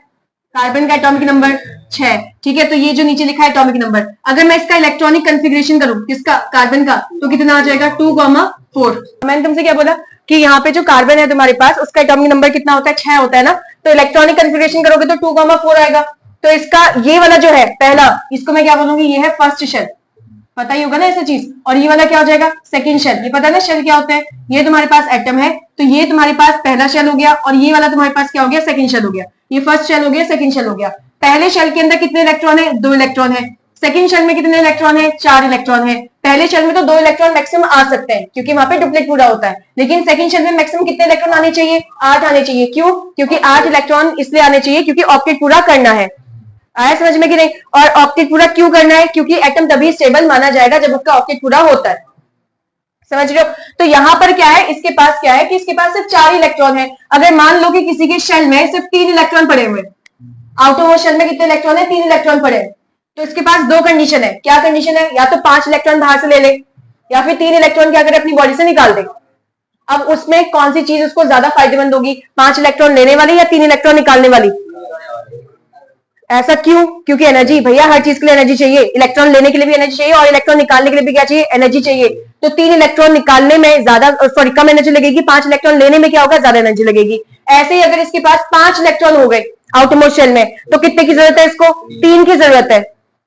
कार्बन का एटॉमिक नंबर 6, ठीक है। तो ये जो नीचे लिखा है एटॉमिक नंबर, अगर मैं इसका इलेक्ट्रॉनिक कन्फिग्रेशन करूं किसका, कार्बन का, तो कितना आ जाएगा 2,4। मैंने तुमसे क्या बोला कि यहाँ पे जो कार्बन है तुम्हारे पास उसका एटॉमिक नंबर कितना होता है, 6 होता है ना। तो इलेक्ट्रॉनिक कन्फिग्रेशन करोगे तो 2,4 आएगा। तो इसका ये वाला जो है पहला, इसको मैं क्या बोलूंगी, ये है फर्स्ट शेल, पता ही होगा ना ऐसा चीज। और ये वाला क्या हो जाएगा, सेकंड शेल। ये पता है ना शेल क्या होता है, ये तुम्हारे पास एटम है तो ये तुम्हारे पास पहला शेल हो गया, और ये वाला तुम्हारे पास क्या हो गया, सेकंड शेल हो गया। ये फर्स्ट शेल हो गया, सेकंड शेल हो गया। पहले शेल के अंदर कितने इलेक्ट्रॉन है, 2 इलेक्ट्रॉन है। सेकंड शेल में कितने इलेक्ट्रॉन है, 4 इलेक्ट्रॉन है। पहले शेल में तो 2 इलेक्ट्रॉन मैक्सिमम आ सकते हैं क्योंकि वहां पे डुप्लेट पूरा होता है, लेकिन सेकंड शेल में मैक्सिमम कितने इलेक्ट्रॉन आने चाहिए, 8 आने चाहिए। क्यों, क्योंकि 8 इलेक्ट्रॉन इसलिए आने चाहिए क्योंकि ऑक्टेट पूरा करना है। आया समझ में कि नहीं। और ऑक्टेट पूरा क्यों करना है, क्योंकि एटम तभी स्टेबल माना जाएगा जब उसका ऑक्टेट पूरा होता है, समझ रहे हो। तो यहाँ पर क्या है, इसके पास क्या है कि इसके पास सिर्फ 4 इलेक्ट्रॉन है। अगर मान लो कि किसी के शेल में सिर्फ 3 इलेक्ट्रॉन पड़े हुए, आउटर शेल में कितने इलेक्ट्रॉन है, 3 इलेक्ट्रॉन पड़े, तो इसके पास 2 कंडीशन है। क्या कंडीशन है, या तो 5 इलेक्ट्रॉन बाहर से ले ले, या फिर 3 इलेक्ट्रॉन क्या करे, अपनी बॉडी से निकाल दे। अब उसमें कौन सी चीज उसको ज्यादा फायदेमंद होगी, 5 इलेक्ट्रॉन लेने वाली या 3 इलेक्ट्रॉन निकालने वाली। ऐसा क्यों, क्योंकि एनर्जी, भैया हर चीज के लिए एनर्जी चाहिए, इलेक्ट्रॉन लेने के लिए भी एनर्जी चाहिए और इलेक्ट्रॉन निकालने के लिए भी क्या चाहिए, एनर्जी चाहिए। तो 3 इलेक्ट्रॉन निकालने में ज्यादा, सॉरी कम एनर्जी लगेगी, 5 इलेक्ट्रॉन लेने में क्या होगा, ज्यादा एनर्जी लगेगी। ऐसे ही अगर इसके पास 5 इलेक्ट्रॉन हो गए आउटरमोस्ट शेल में, तो कितने की जरूरत है, इसको 3 की जरूरत है।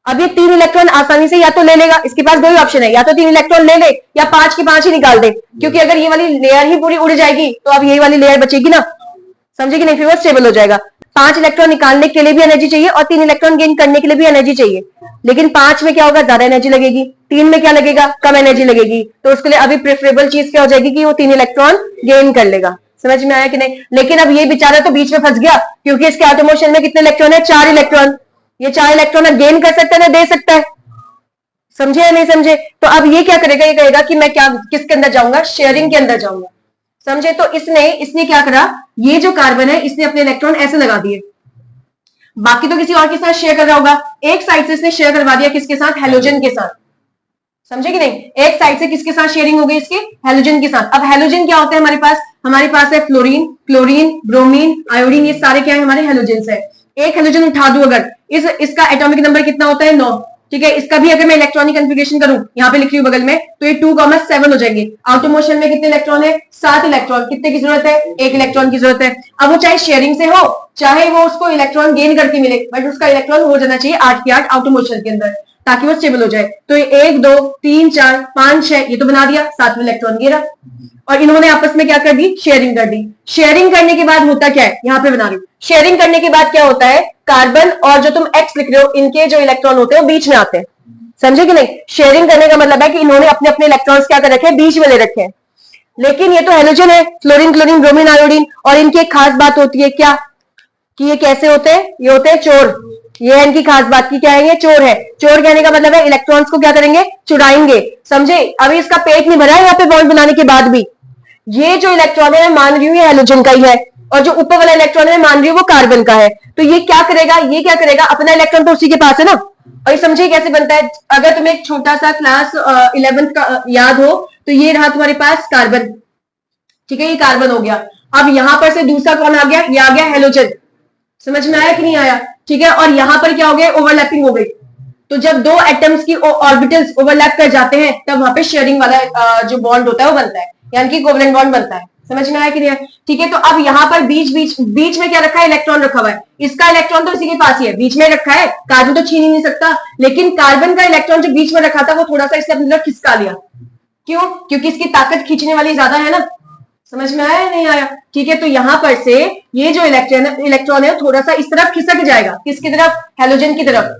अब ये 3 इलेक्ट्रॉन आसानी से या तो ले लेगा, इसके पास 2 ही ऑप्शन है, या तो 3 इलेक्ट्रॉन ले ले या 5 की 5 ही निकाल दे, क्योंकि अगर ये वाली लेयर ही पूरी उड़ जाएगी तो अब यही वाली लेयर बचेगी ना, समझे कि नहीं, फिर वो स्टेबल हो जाएगा। 5 इलेक्ट्रॉन निकालने के लिए भी एनर्जी चाहिए और 3 इलेक्ट्रॉन गेन करने के लिए भी एनर्जी चाहिए, लेकिन 5 में क्या होगा, ज्यादा एनर्जी लगेगी, 3 में क्या लगेगा, कम एनर्जी लगेगी। तो उसके लिए अभी प्रेफरेबल चीज क्या हो जाएगी कि वो 3 इलेक्ट्रॉन गेन कर लेगा। समझ में आया कि नहीं? लेकिन अब ये बेचारा तो बीच में फंस गया, क्योंकि इसके एटम मोशन में कितने इलेक्ट्रॉन है, 4 इलेक्ट्रॉन। ये 4 इलेक्ट्रॉन अब गेन कर सकता है ना दे सकता है, समझे या नहीं समझे? तो अब ये क्या करेगा, ये कहेगा कि मैं क्या किसके अंदर जाऊंगा, शेयरिंग के अंदर जाऊंगा। समझे? तो इसने क्या करा, ये जो कार्बन है इसने अपने इलेक्ट्रॉन ऐसे लगा दिए, बाकी तो किसी और के साथ शेयर कर रहा होगा, एक साइड से इसने शेयर करवा दिया किसके साथ, हेलोजन के साथ। समझे कि नहीं? एक साइड से किसके साथ शेयरिंग हो गई, इसके हेलोजन के साथ। अब हेलोजन क्या होते हैं हमारे पास है फ्लोरीन, क्लोरीन, ब्रोमीन, आयोडीन, ये सारे क्या है हमारे हेलोजेंस है। एक हेलोजन उठा दूं अगर, इसका एटॉमिक नंबर कितना होता है, 9। ठीक है, इसका भी अगर मैं इलेक्ट्रॉनिक कन्फिगरेशन करूं, यहाँ पे लिख रही हूं बगल में, तो ये 2,7 हो जाएंगे। आउटर मोशन में कितने इलेक्ट्रॉन है, 7 इलेक्ट्रॉन। कितने की जरूरत है, 1 इलेक्ट्रॉन की जरूरत है। अब वो चाहे शेयरिंग से हो, चाहे वो उसको इलेक्ट्रॉन गेन करके मिले, बट उसका इलेक्ट्रॉन हो जाना चाहिए 8 के 8 आउटर मोशन के अंदर, ताकि वो स्टेबल हो जाए। तो 1 2 3 4 5 6 ये तो बना दिया, 7वां इलेक्ट्रॉन गिरा, और इन्होंने आपस में क्या कर दी, शेयरिंग कर दी। शेयरिंग करने के बाद होता क्या है, यहाँ पे बना रही हूं, शेयरिंग करने के बाद क्या होता है, कार्बन और जो तुम एक्स लिख रहे हो, इनके जो इलेक्ट्रॉन होते हैं वो बीच में आते हैं। समझे कि नहीं? शेयरिंग करने का मतलब है कि इन्होंने अपने अपने इलेक्ट्रॉन्स क्या कर रखे हैं, बीच में ले रखे हैं। लेकिन ये तो हेलोजन है, फ्लोरीन, क्लोरीन, ब्रोमीन, आयोडीन, और इनकी एक खास बात होती है क्या, कि ये कैसे होते हैं, ये होते हैं चोर। ये है इनकी खास बात की क्या है, ये चोर है। चोर कहने का मतलब है इलेक्ट्रॉन्स को क्या करेंगे, चुराएंगे। समझे? अभी इसका पेट नहीं भरा है यहाँ पे बॉन्ड बनाने के बाद भी। ये जो इलेक्ट्रॉन है मैं मान रही हूँ ये हेलोजन का ही है, और जो ऊपर वाला इलेक्ट्रॉन है मैं मान रही हूँ वो कार्बन का है। तो ये क्या करेगा, अपना इलेक्ट्रॉन तो उसी के पास है ना। और ये समझिए कैसे बनता है, अगर तुम्हें एक छोटा सा क्लास 11th का याद हो, तो ये रहा तुम्हारे पास कार्बन। ठीक है, ये कार्बन हो गया। अब यहां पर से दूसरा कौन आ गया, ये आ गया हेलोजन। समझ में आया कि नहीं आया? ठीक है, और यहां पर क्या हो गया, ओवरलैपिंग हो गई। तो जब दो एटम्स की ऑर्बिटल्स ओवरलैप कर जाते हैं, तब वहां पे शेयरिंग वाला जो बॉन्ड होता है वो बनता है, यानी कि कोवलेंट बॉन्ड बनता है। समझ में आया कि नहीं? ठीक है, तो अब यहाँ पर बीच में क्या रखा है, इलेक्ट्रॉन रखा हुआ है। इसका इलेक्ट्रॉन तो इसी के पास ही है, बीच में रखा है, कार्बन तो छीन ही नहीं सकता। लेकिन कार्बन का इलेक्ट्रॉन जो बीच में रखा था वो थोड़ा सा इससे अपनी तरफ खिसका लिया। क्यों? क्योंकि इसकी ताकत खींचने वाली ज्यादा है ना। समझ में आया या नहीं आया? ठीक है, तो यहां पर से ये जो इलेक्ट्रॉन है थोड़ा सा इस तरफ खिसक जाएगा, किसकी तरफ, हेलोजन की तरफ।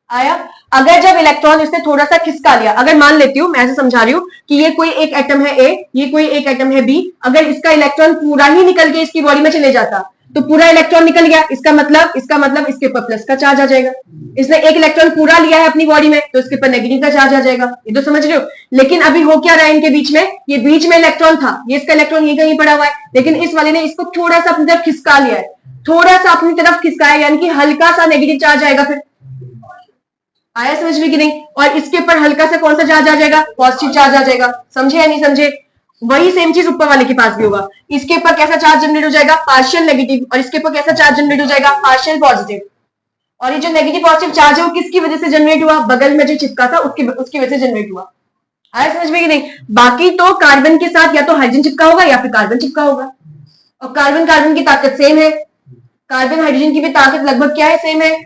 आया? अगर जब इलेक्ट्रॉन इसने थोड़ा सा खिसका लिया, अगर मान लेती हूं, मैं ऐसे समझा रही हूं कि ये कोई एक एटम है ए, ये कोई एक एटम है बी, अगर इसका इलेक्ट्रॉन पूरा ही निकल के इसकी बॉडी में चले जाता, तो पूरा इलेक्ट्रॉन निकल गया, इसका मतलब इसके ऊपर प्लस का चार्ज आ जाएगा। इसने एक इलेक्ट्रॉन पूरा लिया है अपनी बॉडी में, तो इसके ऊपर नेगेटिव का चार्ज आ जाएगा। ये तो समझ रहे हो? लेकिन अभी हो क्या रहा है इनके बीच में, ये बीच में इलेक्ट्रॉन था, ये इसका इलेक्ट्रॉन ये कहीं पड़ा हुआ है, लेकिन इस वाले ने इसको थोड़ा सा अपनी तरफ खिसका लिया है, थोड़ा सा अपनी तरफ खिसकाया, यानी कि हल्का सा नेगेटिव चार्ज आएगा। फिर आया समझ में कि नहीं? और इसके ऊपर हल्का सा कौन सा चार्ज आ जाएगा, पॉजिटिव चार्ज आ जाएगा। समझे या नहीं समझे? वही सेम चीज ऊपर वाले के पास भी होगा। इसके ऊपर कैसा चार्ज जनरेट हो जाएगा, पार्शियल नेगेटिव, और इसके ऊपर कैसा चार्ज जनरेट हो जाएगा, पार्शियल पॉजिटिव। और ये जो नेगेटिव पॉजिटिव चार्ज है वो किसकी वजह से जनरेट हुआ, बगल में जो चिपका था उसकी वजह से जनरेट हुआ। आया समझ में कि नहीं? बाकी तो कार्बन के साथ या तो हाइड्रोजन चिपका होगा या फिर कार्बन चिपका होगा, और कार्बन की ताकत सेम है, कार्बन हाइड्रोजन की भी ताकत लगभग क्या है, सेम है।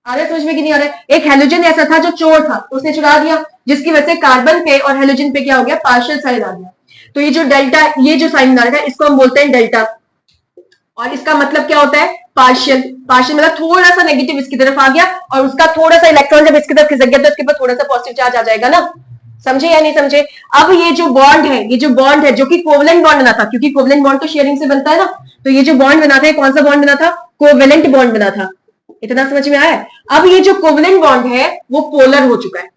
आ रहा है समझ में कि नहीं आ रहा है? एक हेलोजन ऐसा था जो चोर था, उसने चुरा दिया, जिसकी वजह से कार्बन पे और हेलोजन पे क्या हो गया, पार्शियल साइन आ गया। तो ये जो डेल्टा, ये जो साइन आ रहा है इसको हम बोलते हैं डेल्टा, और इसका मतलब क्या होता है, पार्शियल। पार्शियल मतलब थोड़ा सा नेगेटिव इसकी तरफ आ गया, और उसका थोड़ा सा इलेक्ट्रॉन जब इसकी तरफ खिसक गया तो इसके ऊपर थोड़ा सा पॉजिटिव चार्ज आ जाएगा ना। समझे या नहीं समझे? अब ये जो बॉन्ड है, जो कि कोवलेंट बॉन्ड बना था, क्योंकि कोवलेंट बॉन्ड तो शेयरिंग से बनता है ना, तो ये जो बॉन्ड बना था, कौन सा बॉन्ड बना था, कोवेलेंट बॉन्ड बना था। इतना समझ में आया? अब ये जो कोवलेंट बॉन्ड है वो पोलर हो चुका है।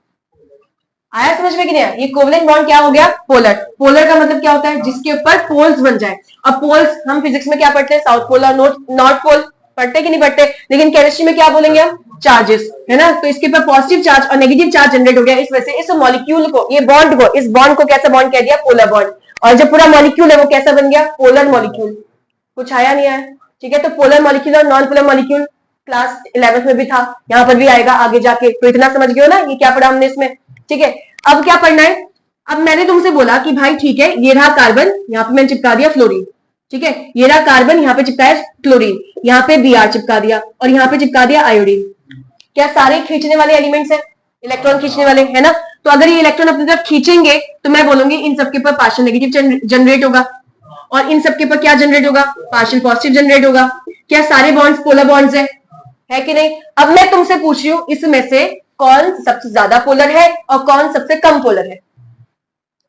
आया समझ में कि नहीं आया? ये कोवलेंट बॉन्ड क्या हो गया, पोलर। पोलर का मतलब क्या होता है, जिसके ऊपर पोल्स बन जाए। अब पोल्स हम फिजिक्स में क्या पढ़ते हैं, साउथ पोल और नॉर्थ पोल पढ़ते कि नहीं पढ़ते, लेकिन केमिस्ट्री में क्या बोलेंगे हम, चार्जेस, है ना। तो इसके ऊपर पॉजिटिव चार्ज और नेगेटिव चार्ज जनरेट हो गया, इस वजह से इस मॉलिक्यूल को, इस बॉन्ड को कैसा बॉन्ड कह दिया, पोलर बॉन्ड। और जो पूरा मॉलिक्यूल है वो कैसा बन गया, पोलर मॉलिक्यूल। कुछ आया नहीं आया? ठीक है, तो पोलर मॉलिक्यूल और non polar molecule class 11th में भी था, यहाँ पर भी आएगा आगे जाके। तो इतना समझ गए हो ना, ये क्या पढ़ा हमने इसमें। ठीक है, अब क्या पढ़ना है, अब मैंने तुमसे बोला कि भाई ठीक है, ये रहा कार्बन, यहाँ पे मैंने चिपका दिया फ्लोरीन। ठीक है, ये रहा कार्बन, यहाँ पे चिपकाया क्लोरीन, यहाँ पे Br चिपका दिया, और यहाँ पे चिपका दिया आयोडीन। क्या सारे खींचने वाले एलिमेंट्स हैं, इलेक्ट्रॉन खींचने वाले, है ना। तो अगर ये इलेक्ट्रॉन अपनी तरफ खींचेंगे तो मैं बोलूंगी इन सबके ऊपर पार्शियल नेगेटिव जनरेट होगा, और इन सबके ऊपर क्या जनरेट होगा, पार्शियल पॉजिटिव जनरेट होगा। क्या सारे बॉन्ड्स पोलर बॉन्ड्स है कि नहीं? अब मैं तुमसे पूछ रही हूँ इसमें से कौन सबसे ज्यादा पोलर है और कौन सबसे कम पोलर है?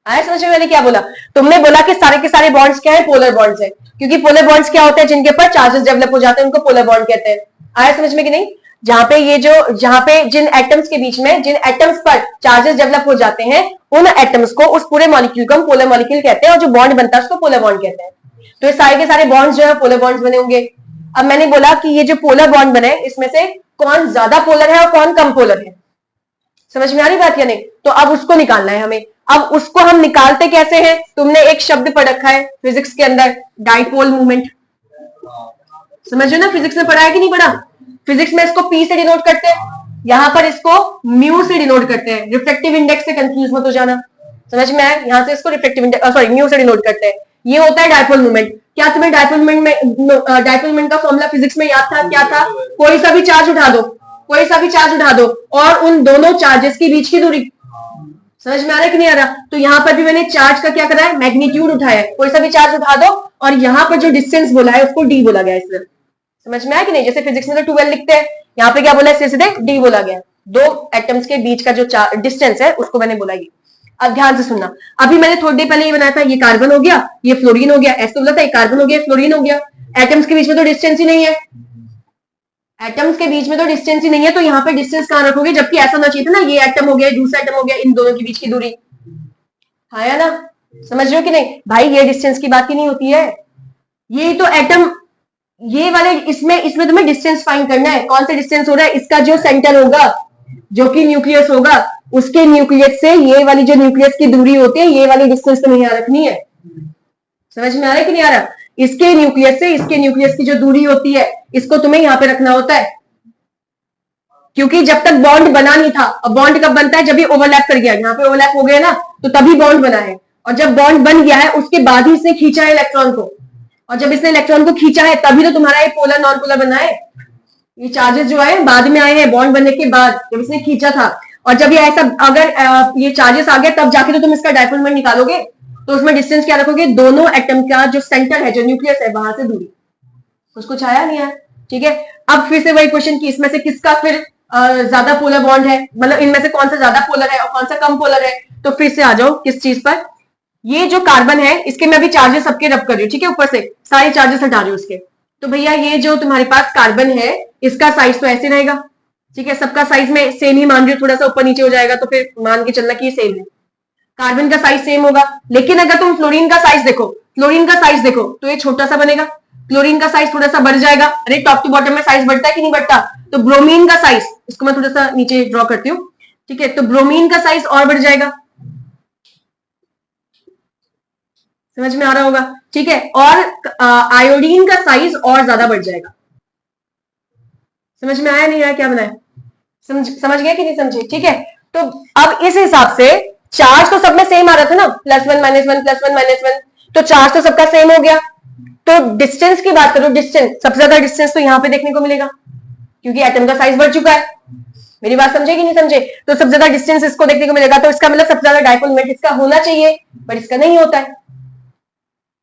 आया समझ में मैंने क्या बोला? तुमने बोला कि सारे के सारे बॉन्ड्स क्या है? पोलर बॉन्ड्स है, क्योंकि पोलर बॉन्ड्स क्या होते हैं? जिनके ऊपर चार्जेस डेवलप हो जाते हैं उनको पोलर बॉन्ड कहते हैं। आया समझ में कि नहीं? जहां पे जिन एटम्स के बीच में जिन एटम्स पर चार्जेस डेवलप हो जाते हैं उन एटम्स को, उस पूरे मॉलिक्यूल को हम पोलर मॉलिक्यूल कहते हैं, और जो बॉन्ड बनता है उसको पोलर बॉन्ड कहते हैं। तो ये सारे के सारे बॉन्ड्स जो है पोलर बॉन्ड्स बने होंगे। अब मैंने बोला कि ये जो पोलर बॉन्ड बने इसमें से कौन ज्यादा पोलर है और कौन कम पोलर है। समझ में आ रही बात या नहीं? तो अब उसको निकालना है हमें। अब उसको हम निकालते कैसे हैं? तुमने एक शब्द पढ़ रखा है फिजिक्स के अंदर, डाइपोल मूवमेंट। समझ रहे ना? फिजिक्स में पढ़ा है कि नहीं पढ़ा? फिजिक्स में इसको पी से डिनोट करते हैं, यहां पर इसको म्यू से डिनोट करते हैं। रिफ्लेक्टिव इंडेक्स से कंफ्यूज मत हो जाना। समझ में आया? यहां से इसको रिफ्लेक्टिव इंडेक्स सॉरी म्यू से डिनोट करते हैं। ये होता है डाइपोल मूवमेंट। क्या तुम्हें डाइपोल मूवमेंट का फॉर्मूला फिजिक्स में याद था? क्या था? कोई सा भी चार्ज उठा दो, कोई सा भी चार्ज उठा दो और उन दोनों चार्जेस के बीच की दूरी। समझ में आ रहा है कि नहीं आ रहा? तो यहां पर भी मैंने चार्ज का क्या करा है? मैग्नीट्यूड उठाया है। कोई सा भी चार्ज उठा दो और यहां पर जो डिस्टेंस बोला है उसको डी बोला गया है इसमें। समझ में आया कि नहीं? जैसे फिजिक्स में तो 12 लिखते हैं, यहाँ पे क्या बोला है? सीधे डी बोला गया। दो एटम्स के बीच का जो डिस्टेंस है उसको मैंने बोला ये। अब ध्यान से सुनना, अभी मैंने थोड़ी देर पहले ये बनाया था, ये कार्बन हो गया, ये फ्लोरीन हो गया, ऐसे तो बोला था, ये कार्बन हो गया, फ्लोरीन हो गया। एटम्स के बीच में तो डिस्टेंस ही नहीं है, एटम्स के बीच में तो डिस्टेंस ही नहीं है, तो यहाँ पे डिस्टेंस कहां रखोगे? जबकि ऐसा होना चाहिए था ना, ये एटम हो गया, दूसरा एटम हो गया, इन दोनों के बीच की दूरी। हाँ या ना? समझ रहे हो कि नहीं? भाई ये डिस्टेंस की बात ही नहीं होती है, ये तो एटम, ये वाले इसमें तुम्हें डिस्टेंस फाइंड करना है। कौन सा डिस्टेंस हो रहा है? इसका जो सेंटर होगा, जो कि न्यूक्लियस होगा, उसके न्यूक्लियस से ये वाली जो न्यूक्लियस की दूरी होती है, ये वाली डिस्टेंस तुम्हें यहाँ रखनी है। समझ में आ रहा है कि नहीं आ रहा? इसके न्यूक्लियस से इसके न्यूक्लियस की जो दूरी होती है इसको तुम्हें यहाँ पे रखना होता है, क्योंकि जब तक बॉन्ड बना नहीं था। अब बॉन्ड कब बनता है? जब ये ओवरलैप कर गया, यहाँ पे ओवरलैप हो गया ना, तो तभी बॉन्ड बना है। और जब बॉन्ड बन गया है उसके बाद ही इसने खींचा है इलेक्ट्रॉन को, और जब इसने इलेक्ट्रॉन को खींचा है तभी तो तुम्हारा ये पोलर नॉन पोलर बना है। ये चार्जेस जो है बाद में आए हैं, बॉन्ड बनने के बाद, जब इसने खींचा था। और जब ये ऐसा अगर ये चार्जेस आ गए तब जाके तो तुम इसका डाइपोल मोमेंट निकालोगे, तो उसमें डिस्टेंस क्या रखोगे? दोनों एटम का जो सेंटर है, जो न्यूक्लियस है, वहां से दूरी। कुछ आया नहीं आया? ठीक है। अब फिर से वही क्वेश्चन कि इसमें से किसका फिर ज्यादा पोलर बॉन्ड है, मतलब इनमें से कौन सा ज्यादा पोलर है और कौन सा कम पोलर है। तो फिर से आ जाओ किस चीज पर? ये जो कार्बन है इसके मैं अभी चार्जेस सबके रब कर रही हूँ, ठीक है, ऊपर से सारे चार्जेस हटा रही हूँ उसके। तो भैया ये जो तुम्हारे पास कार्बन है इसका साइज तो ऐसे रहेगा, ठीक है, सबका साइज में सेम ही मान रही हूँ, थोड़ा सा ऊपर नीचे हो जाएगा तो फिर मान के चलना कि ये सेम है, कार्बन का साइज सेम होगा। लेकिन अगर तुम फ्लोरीन का साइज देखो, फ्लोरीन का साइज देखो तो ये छोटा सा बनेगा, क्लोरीन का साइज थोड़ा सा बढ़ जाएगा। अरे टॉप टू बॉटम में साइज बढ़ता है कि नहीं बढ़ता? तो ब्रोमीन का साइज, इसको मैं थोड़ा सा नीचे ड्रॉ करती हूँ, ठीक है, तो ब्रोमीन का साइज और बढ़ जाएगा। समझ में आ रहा होगा, ठीक है। और आयोडीन का साइज और ज्यादा बढ़ जाएगा। समझ में आया नहीं आया क्या बनाया? समझ गया कि नहीं समझे? ठीक है। तो अब इस हिसाब से चार्ज तो सब में सेम आ रहा था ना, +1 -1 +1 -1, तो चार्ज तो सबका सेम हो गया। तो डिस्टेंस की बात करो, डिस्टेंस सबसे ज्यादा डिस्टेंस तो यहाँ पे देखने को मिलेगा, क्योंकि एटम का साइज बढ़ चुका है। मेरी बात समझे कि नहीं समझे? तो सबसे ज्यादा डिस्टेंस इसको देखने को मिलेगा, तो इसका मतलब सबसे ज्यादा डाइपोल मोमेंट इसका होना चाहिए, पर इसका नहीं होता है।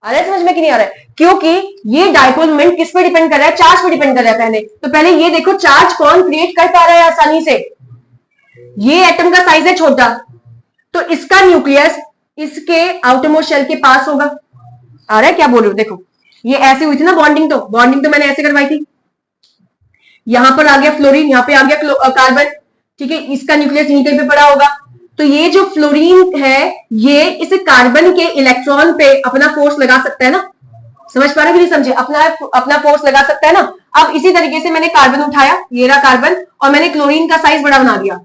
आ रहा है समझ में कि नहीं आ रहा है? क्योंकि ये डाइपोल मोमेंट किस पे डिपेंड कर रहा है? चार्ज पे डिपेंड कर रहा है पहले। तो पहले ये देखो चार्ज कौन क्रिएट कर पा रहा है आसानी से? ये एटम का साइज है छोटा, तो इसका न्यूक्लियस इसके आउटरमोस्ट शेल के पास होगा। आ रहा है क्या बोल रही हूं? देखो ये ऐसे हुई थी ना बॉन्डिंग, तो मैंने ऐसे करवाई थी। यहां पर आ गया फ्लोरीन, यहां पे आ गया कार्बन, ठीक है, इसका न्यूक्लियस यहीं कहीं पे पड़ा होगा। तो ये जो फ्लोरीन है ये इस कार्बन के इलेक्ट्रॉन पे अपना फोर्स लगा सकता है ना? समझ पा रहे कि नहीं समझे? अपना फोर्स लगा सकता है ना। अब इसी तरीके से मैंने कार्बन उठाया, ये रहा कार्बन, और मैंने क्लोरीन का साइज बड़ा बना दिया,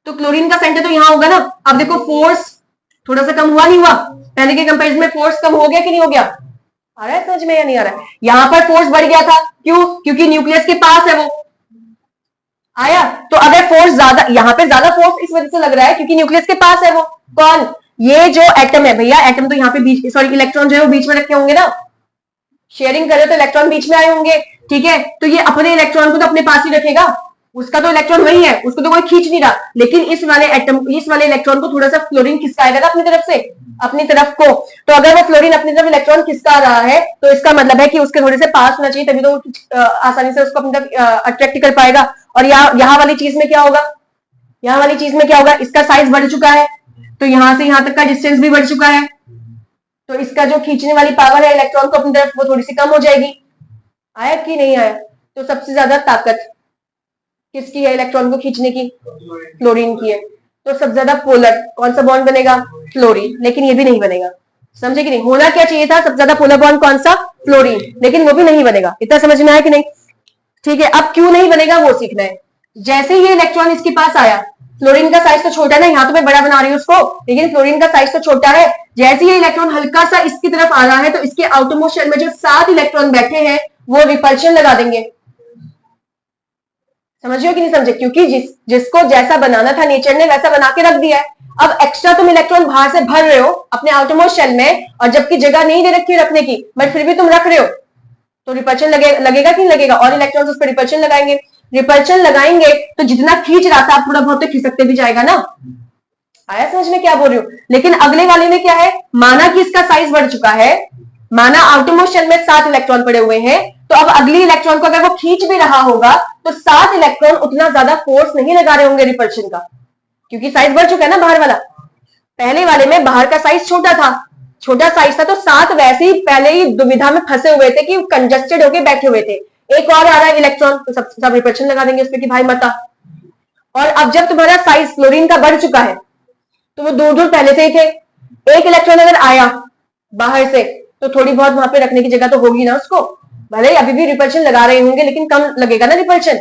तो क्लोरीन का सेंटर तो यहां होगा ना। अब देखो फोर्स थोड़ा सा कम हुआ नहीं हुआ? पहले के कंपेरिजन में फोर्स कम हो गया कि नहीं हो गया? आ रहा है समझ में या नहीं आ रहा है? यहां पर फोर्स बढ़ गया था, क्यों? क्योंकि न्यूक्लियस के पास है वो। आया? तो अगर फोर्स ज्यादा, यहां पे ज्यादा फोर्स इस वजह से लग रहा है क्योंकि न्यूक्लियस के पास है वो। कौन? ये जो एटम है भैया, एटम तो यहाँ पे बीच, सॉरी इलेक्ट्रॉन जो है वो बीच में रखे होंगे ना, शेयरिंग करे तो इलेक्ट्रॉन बीच में आए होंगे, ठीक है, तो ये अपने इलेक्ट्रॉन को तो अपने पास ही रखेगा, उसका तो इलेक्ट्रॉन वही है, उसको तो कोई खींच नहीं रहा, लेकिन इस वाले इलेक्ट्रॉन को थोड़ा सा फ्लोरीन खिसका आएगा अपनी तरफ से, अपनी तरफ को। तो अगर वो फ्लोरीन अपनी तरफ इलेक्ट्रॉन खिसका रहा है तो इसका मतलब है कि उसके थोड़े से पास होना चाहिए, तभी तो आसानी से उसको अपनी तरफ अट्रैक्ट कर पाएगा। और यहाँ वाली चीज में क्या होगा, यहाँ वाली चीज में क्या होगा, इसका साइज बढ़ चुका है, तो यहां से यहां तक का डिस्टेंस भी बढ़ चुका है, तो इसका जो खींचने वाली पावर है इलेक्ट्रॉन को अपनी तरफ, वो थोड़ी सी कम हो जाएगी। आया कि नहीं आया? तो सबसे ज्यादा ताकत किसकी है इलेक्ट्रॉन को खींचने की? फ्लोरीन की है। तो सबसे ज्यादा पोलर कौन सा बॉन्ड बनेगा? फ्लोरीन। लेकिन ये भी नहीं बनेगा, समझे कि नहीं? होना क्या चाहिए था? सबसे ज्यादा पोलर बॉन्ड कौन सा? फ्लोरीन। लेकिन वो भी नहीं बनेगा। इतना समझ में आया कि नहीं? ठीक है, अब क्यों नहीं बनेगा वो सीखना है। जैसे ही ये इलेक्ट्रॉन इसके पास आया, फ्लोरीन का साइज तो छोटा है, यहाँ तो मैं बड़ा बना रही हूँ उसको, लेकिन फ्लोरीन का साइज तो छोटा है। जैसे ये इलेक्ट्रॉन हल्का सा इसकी तरफ आ रहा है, तो इसके आउटरमोस्ट शेल में जो 7 इलेक्ट्रॉन बैठे हैं वो रिपल्शन लगा देंगे। समझिए कि नहीं समझे? क्योंकि जिसको जैसा बनाना था नेचर ने वैसा बना के रख दिया है। अब एक्स्ट्रा तुम इलेक्ट्रॉन बाहर से भर रहे हो अपने आउटरमोस्ट शेल में, और जबकि जगह नहीं दे रखी रखने की, बट फिर भी तुम रख रहे हो, तो रिपल्शन लगेगा कि नहीं लगेगा? और इलेक्ट्रॉन्स उस पर रिपल्शन लगाएंगे। रिपल्शन लगाएंगे तो जितना खींच रहा था, आप थोड़ा बहुत तो खिसकते भी जाएगा ना। आया समझ में क्या बोल रही हूँ? लेकिन अगले वाले में क्या है, माना कि इसका साइज बढ़ चुका है, माना आउटरमोस्ट शेल में 7 इलेक्ट्रॉन पड़े हुए हैं, तो अब अगली इलेक्ट्रॉन को अगर वो खींच भी रहा होगा तो 7 इलेक्ट्रॉन उतना ज्यादा फोर्स नहीं लगा रहे होंगे रिपल्शन का, क्योंकि साइज बढ़ चुका है ना बाहर वाला। पहले वाले में बाहर का साइज छोटा था, छोटा साइज था, तो 7 वैसे ही पहले ही दुविधा में फंसे हुए थे कि कंजस्टेड होके बैठे हुए थे। एक और आ रहा है इलेक्ट्रॉन, तो सब रिपल्शन लगा देंगे उसमें कि भाई मता। और अब जब तुम्हारा साइज फ्लोरीन का बढ़ चुका है, तो वो दूर दूर पहले से ही थे। एक इलेक्ट्रॉन अगर आया बाहर से, तो थोड़ी बहुत वहां पे रखने की जगह तो होगी ना उसको। भले ही अभी भी रिपल्शन लगा रहे होंगे, लेकिन कम लगेगा ना रिपल्शन।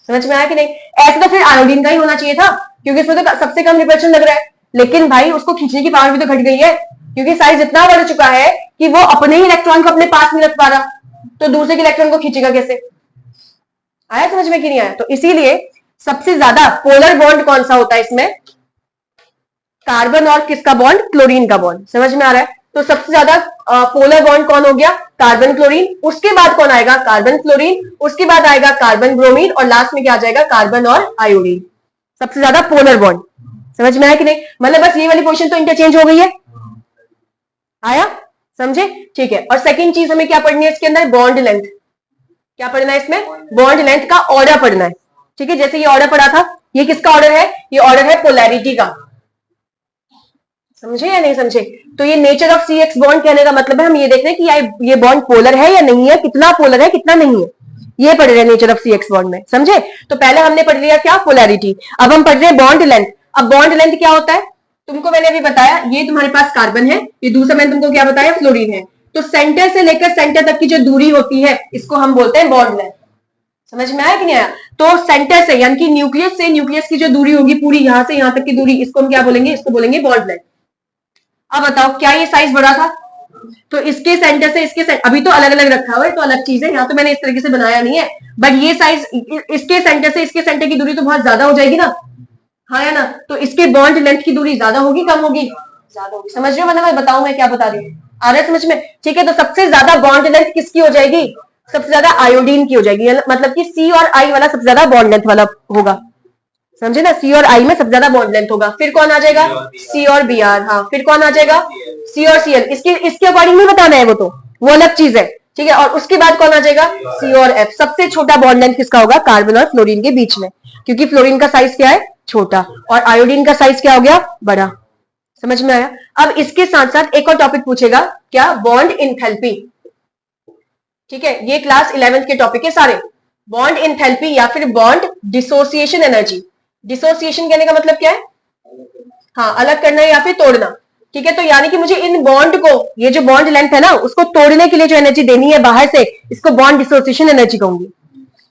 समझ में आया कि नहीं? ऐसे तो फिर आयोडीन का ही होना चाहिए था, क्योंकि इसमें तो सबसे कम रिपल्शन लग रहा है। लेकिन भाई उसको खींचने की पावर भी तो घट गई है, क्योंकि साइज इतना बढ़ चुका है कि वो अपने ही इलेक्ट्रॉन को अपने पास नहीं रख पा रहा, तो दूसरे के इलेक्ट्रॉन को खींचेगा कैसे? आया समझ में कि नहीं आया? तो इसीलिए सबसे ज्यादा पोलर बॉन्ड कौन सा होता है इसमें? कार्बन और किसका बॉन्ड? क्लोरीन का बॉन्ड। समझ में आ रहा है? तो सबसे ज्यादा पोलर बॉन्ड कौन हो गया? Carbon chlorine. उसके बाद कौन आएगा? Carbon chlorine. उसके बाद आएगा कार्बन ब्रोमीन, और लास्ट में क्या आ जाएगा? कार्बन और आयोडीन। सबसे ज्यादा पोलर बॉन्ड। समझ में आया कि नहीं? मतलब बस ये वाली पोजीशन तो इंटरचेंज हो गई है। आया समझे? ठीक है। और सेकंड चीज हमें क्या पढ़नी है इसके अंदर? Bond length. क्या पढ़ना है इसमें? बॉन्ड लेंथ का ऑर्डर पढ़ना है। ठीक है, जैसे ये ऑर्डर पढ़ा था, ये किसका ऑर्डर है? ये ऑर्डर है पोलैरिटी का। समझे या नहीं समझे? तो ये nature of C X bond कहने का मतलब है हम ये देख रहे हैं कि ये बॉन्ड पोलर है या नहीं है, कितना पोलर है कितना नहीं है, ये पढ़ रहे हैं nature of C X bond में। समझे? तो पहले हमने पढ़ लिया क्या? पोलैरिटी। अब हम पढ़ रहे हैं बॉन्ड लेंथ। अब बॉन्ड लेंथ क्या होता है? तुमको मैंने अभी बताया, ये तुम्हारे पास कार्बन है, ये दूसरा मैंने तुमको क्या बताया? फ्लोरीन है। तो सेंटर से लेकर सेंटर तक की जो दूरी होती है, इसको हम बोलते हैं बॉन्ड लेंथ। समझ में आया कि नहीं आया? तो सेंटर से यानी कि न्यूक्लियस से न्यूक्लियस की जो दूरी होगी पूरी, यहां से यहां तक की दूरी, इसको हम क्या बोलेंगे? इसको बोलेंगे बॉन्ड लेंथ। अब बताओ, क्या ये साइज बड़ा था? तो इसके सेंटर से इसके सेंटर, अभी तो अलग अलग रखा हुआ है तो अलग चीज है, यहाँ तो मैंने इस तरीके से बनाया नहीं है, बट ये साइज इसके सेंटर से इसके सेंटर की दूरी तो बहुत ज्यादा हो जाएगी ना। हाँ या ना? तो इसके बॉन्ड लेंथ की दूरी ज्यादा होगी कम होगी? ज्यादा होगी। समझ रहे हो? मतलब मैं बताऊं मैं क्या बता रही हूँ? आ रहा है समझ में? ठीक है, तो सबसे ज्यादा बॉन्ड लेंथ किसकी हो जाएगी? सबसे ज्यादा आयोडीन की हो जाएगी। मतलब कि सी और आई वाला सबसे ज्यादा बॉन्ड लेंथ वाला होगा। समझे ना? सी और आई में सबसे ज्यादा बॉन्ड लेंथ होगा। फिर कौन आ जाएगा? सी और बी आर। हाँ, फिर कौन आ जाएगा? सी और सी एल। इसके अकॉर्डिंग नहीं बताना है, वो अलग चीज है। ठीक है, और उसके बाद कौन आ जाएगा? सी और एफ। सबसे छोटा बॉन्ड लेंथ किसका होगा? कार्बन और फ्लोरीन के बीच में, क्योंकि फ्लोरीन का साइज क्या है? छोटा, और आयोडीन का साइज क्या हो गया? बड़ा। समझ में आया? अब इसके साथ साथ एक और टॉपिक पूछेगा, क्या? Bond enthalpy. ठीक है, ये क्लास 11th के टॉपिक है सारे। बॉन्ड इंथैल्पी या फिर बॉन्ड डिसोसिएशन एनर्जी। डिसोसिएशन कहने का मतलब क्या है? हाँ, अलग करना या फिर तोड़ना। ठीक है, तो यानी कि मुझे इन बॉन्ड को, ये जो बॉन्ड लेंथ है ना, उसको तोड़ने के लिए जो एनर्जी देनी है बाहर से, इसको बॉन्ड डिसोसिएशन एनर्जी कहूंगी।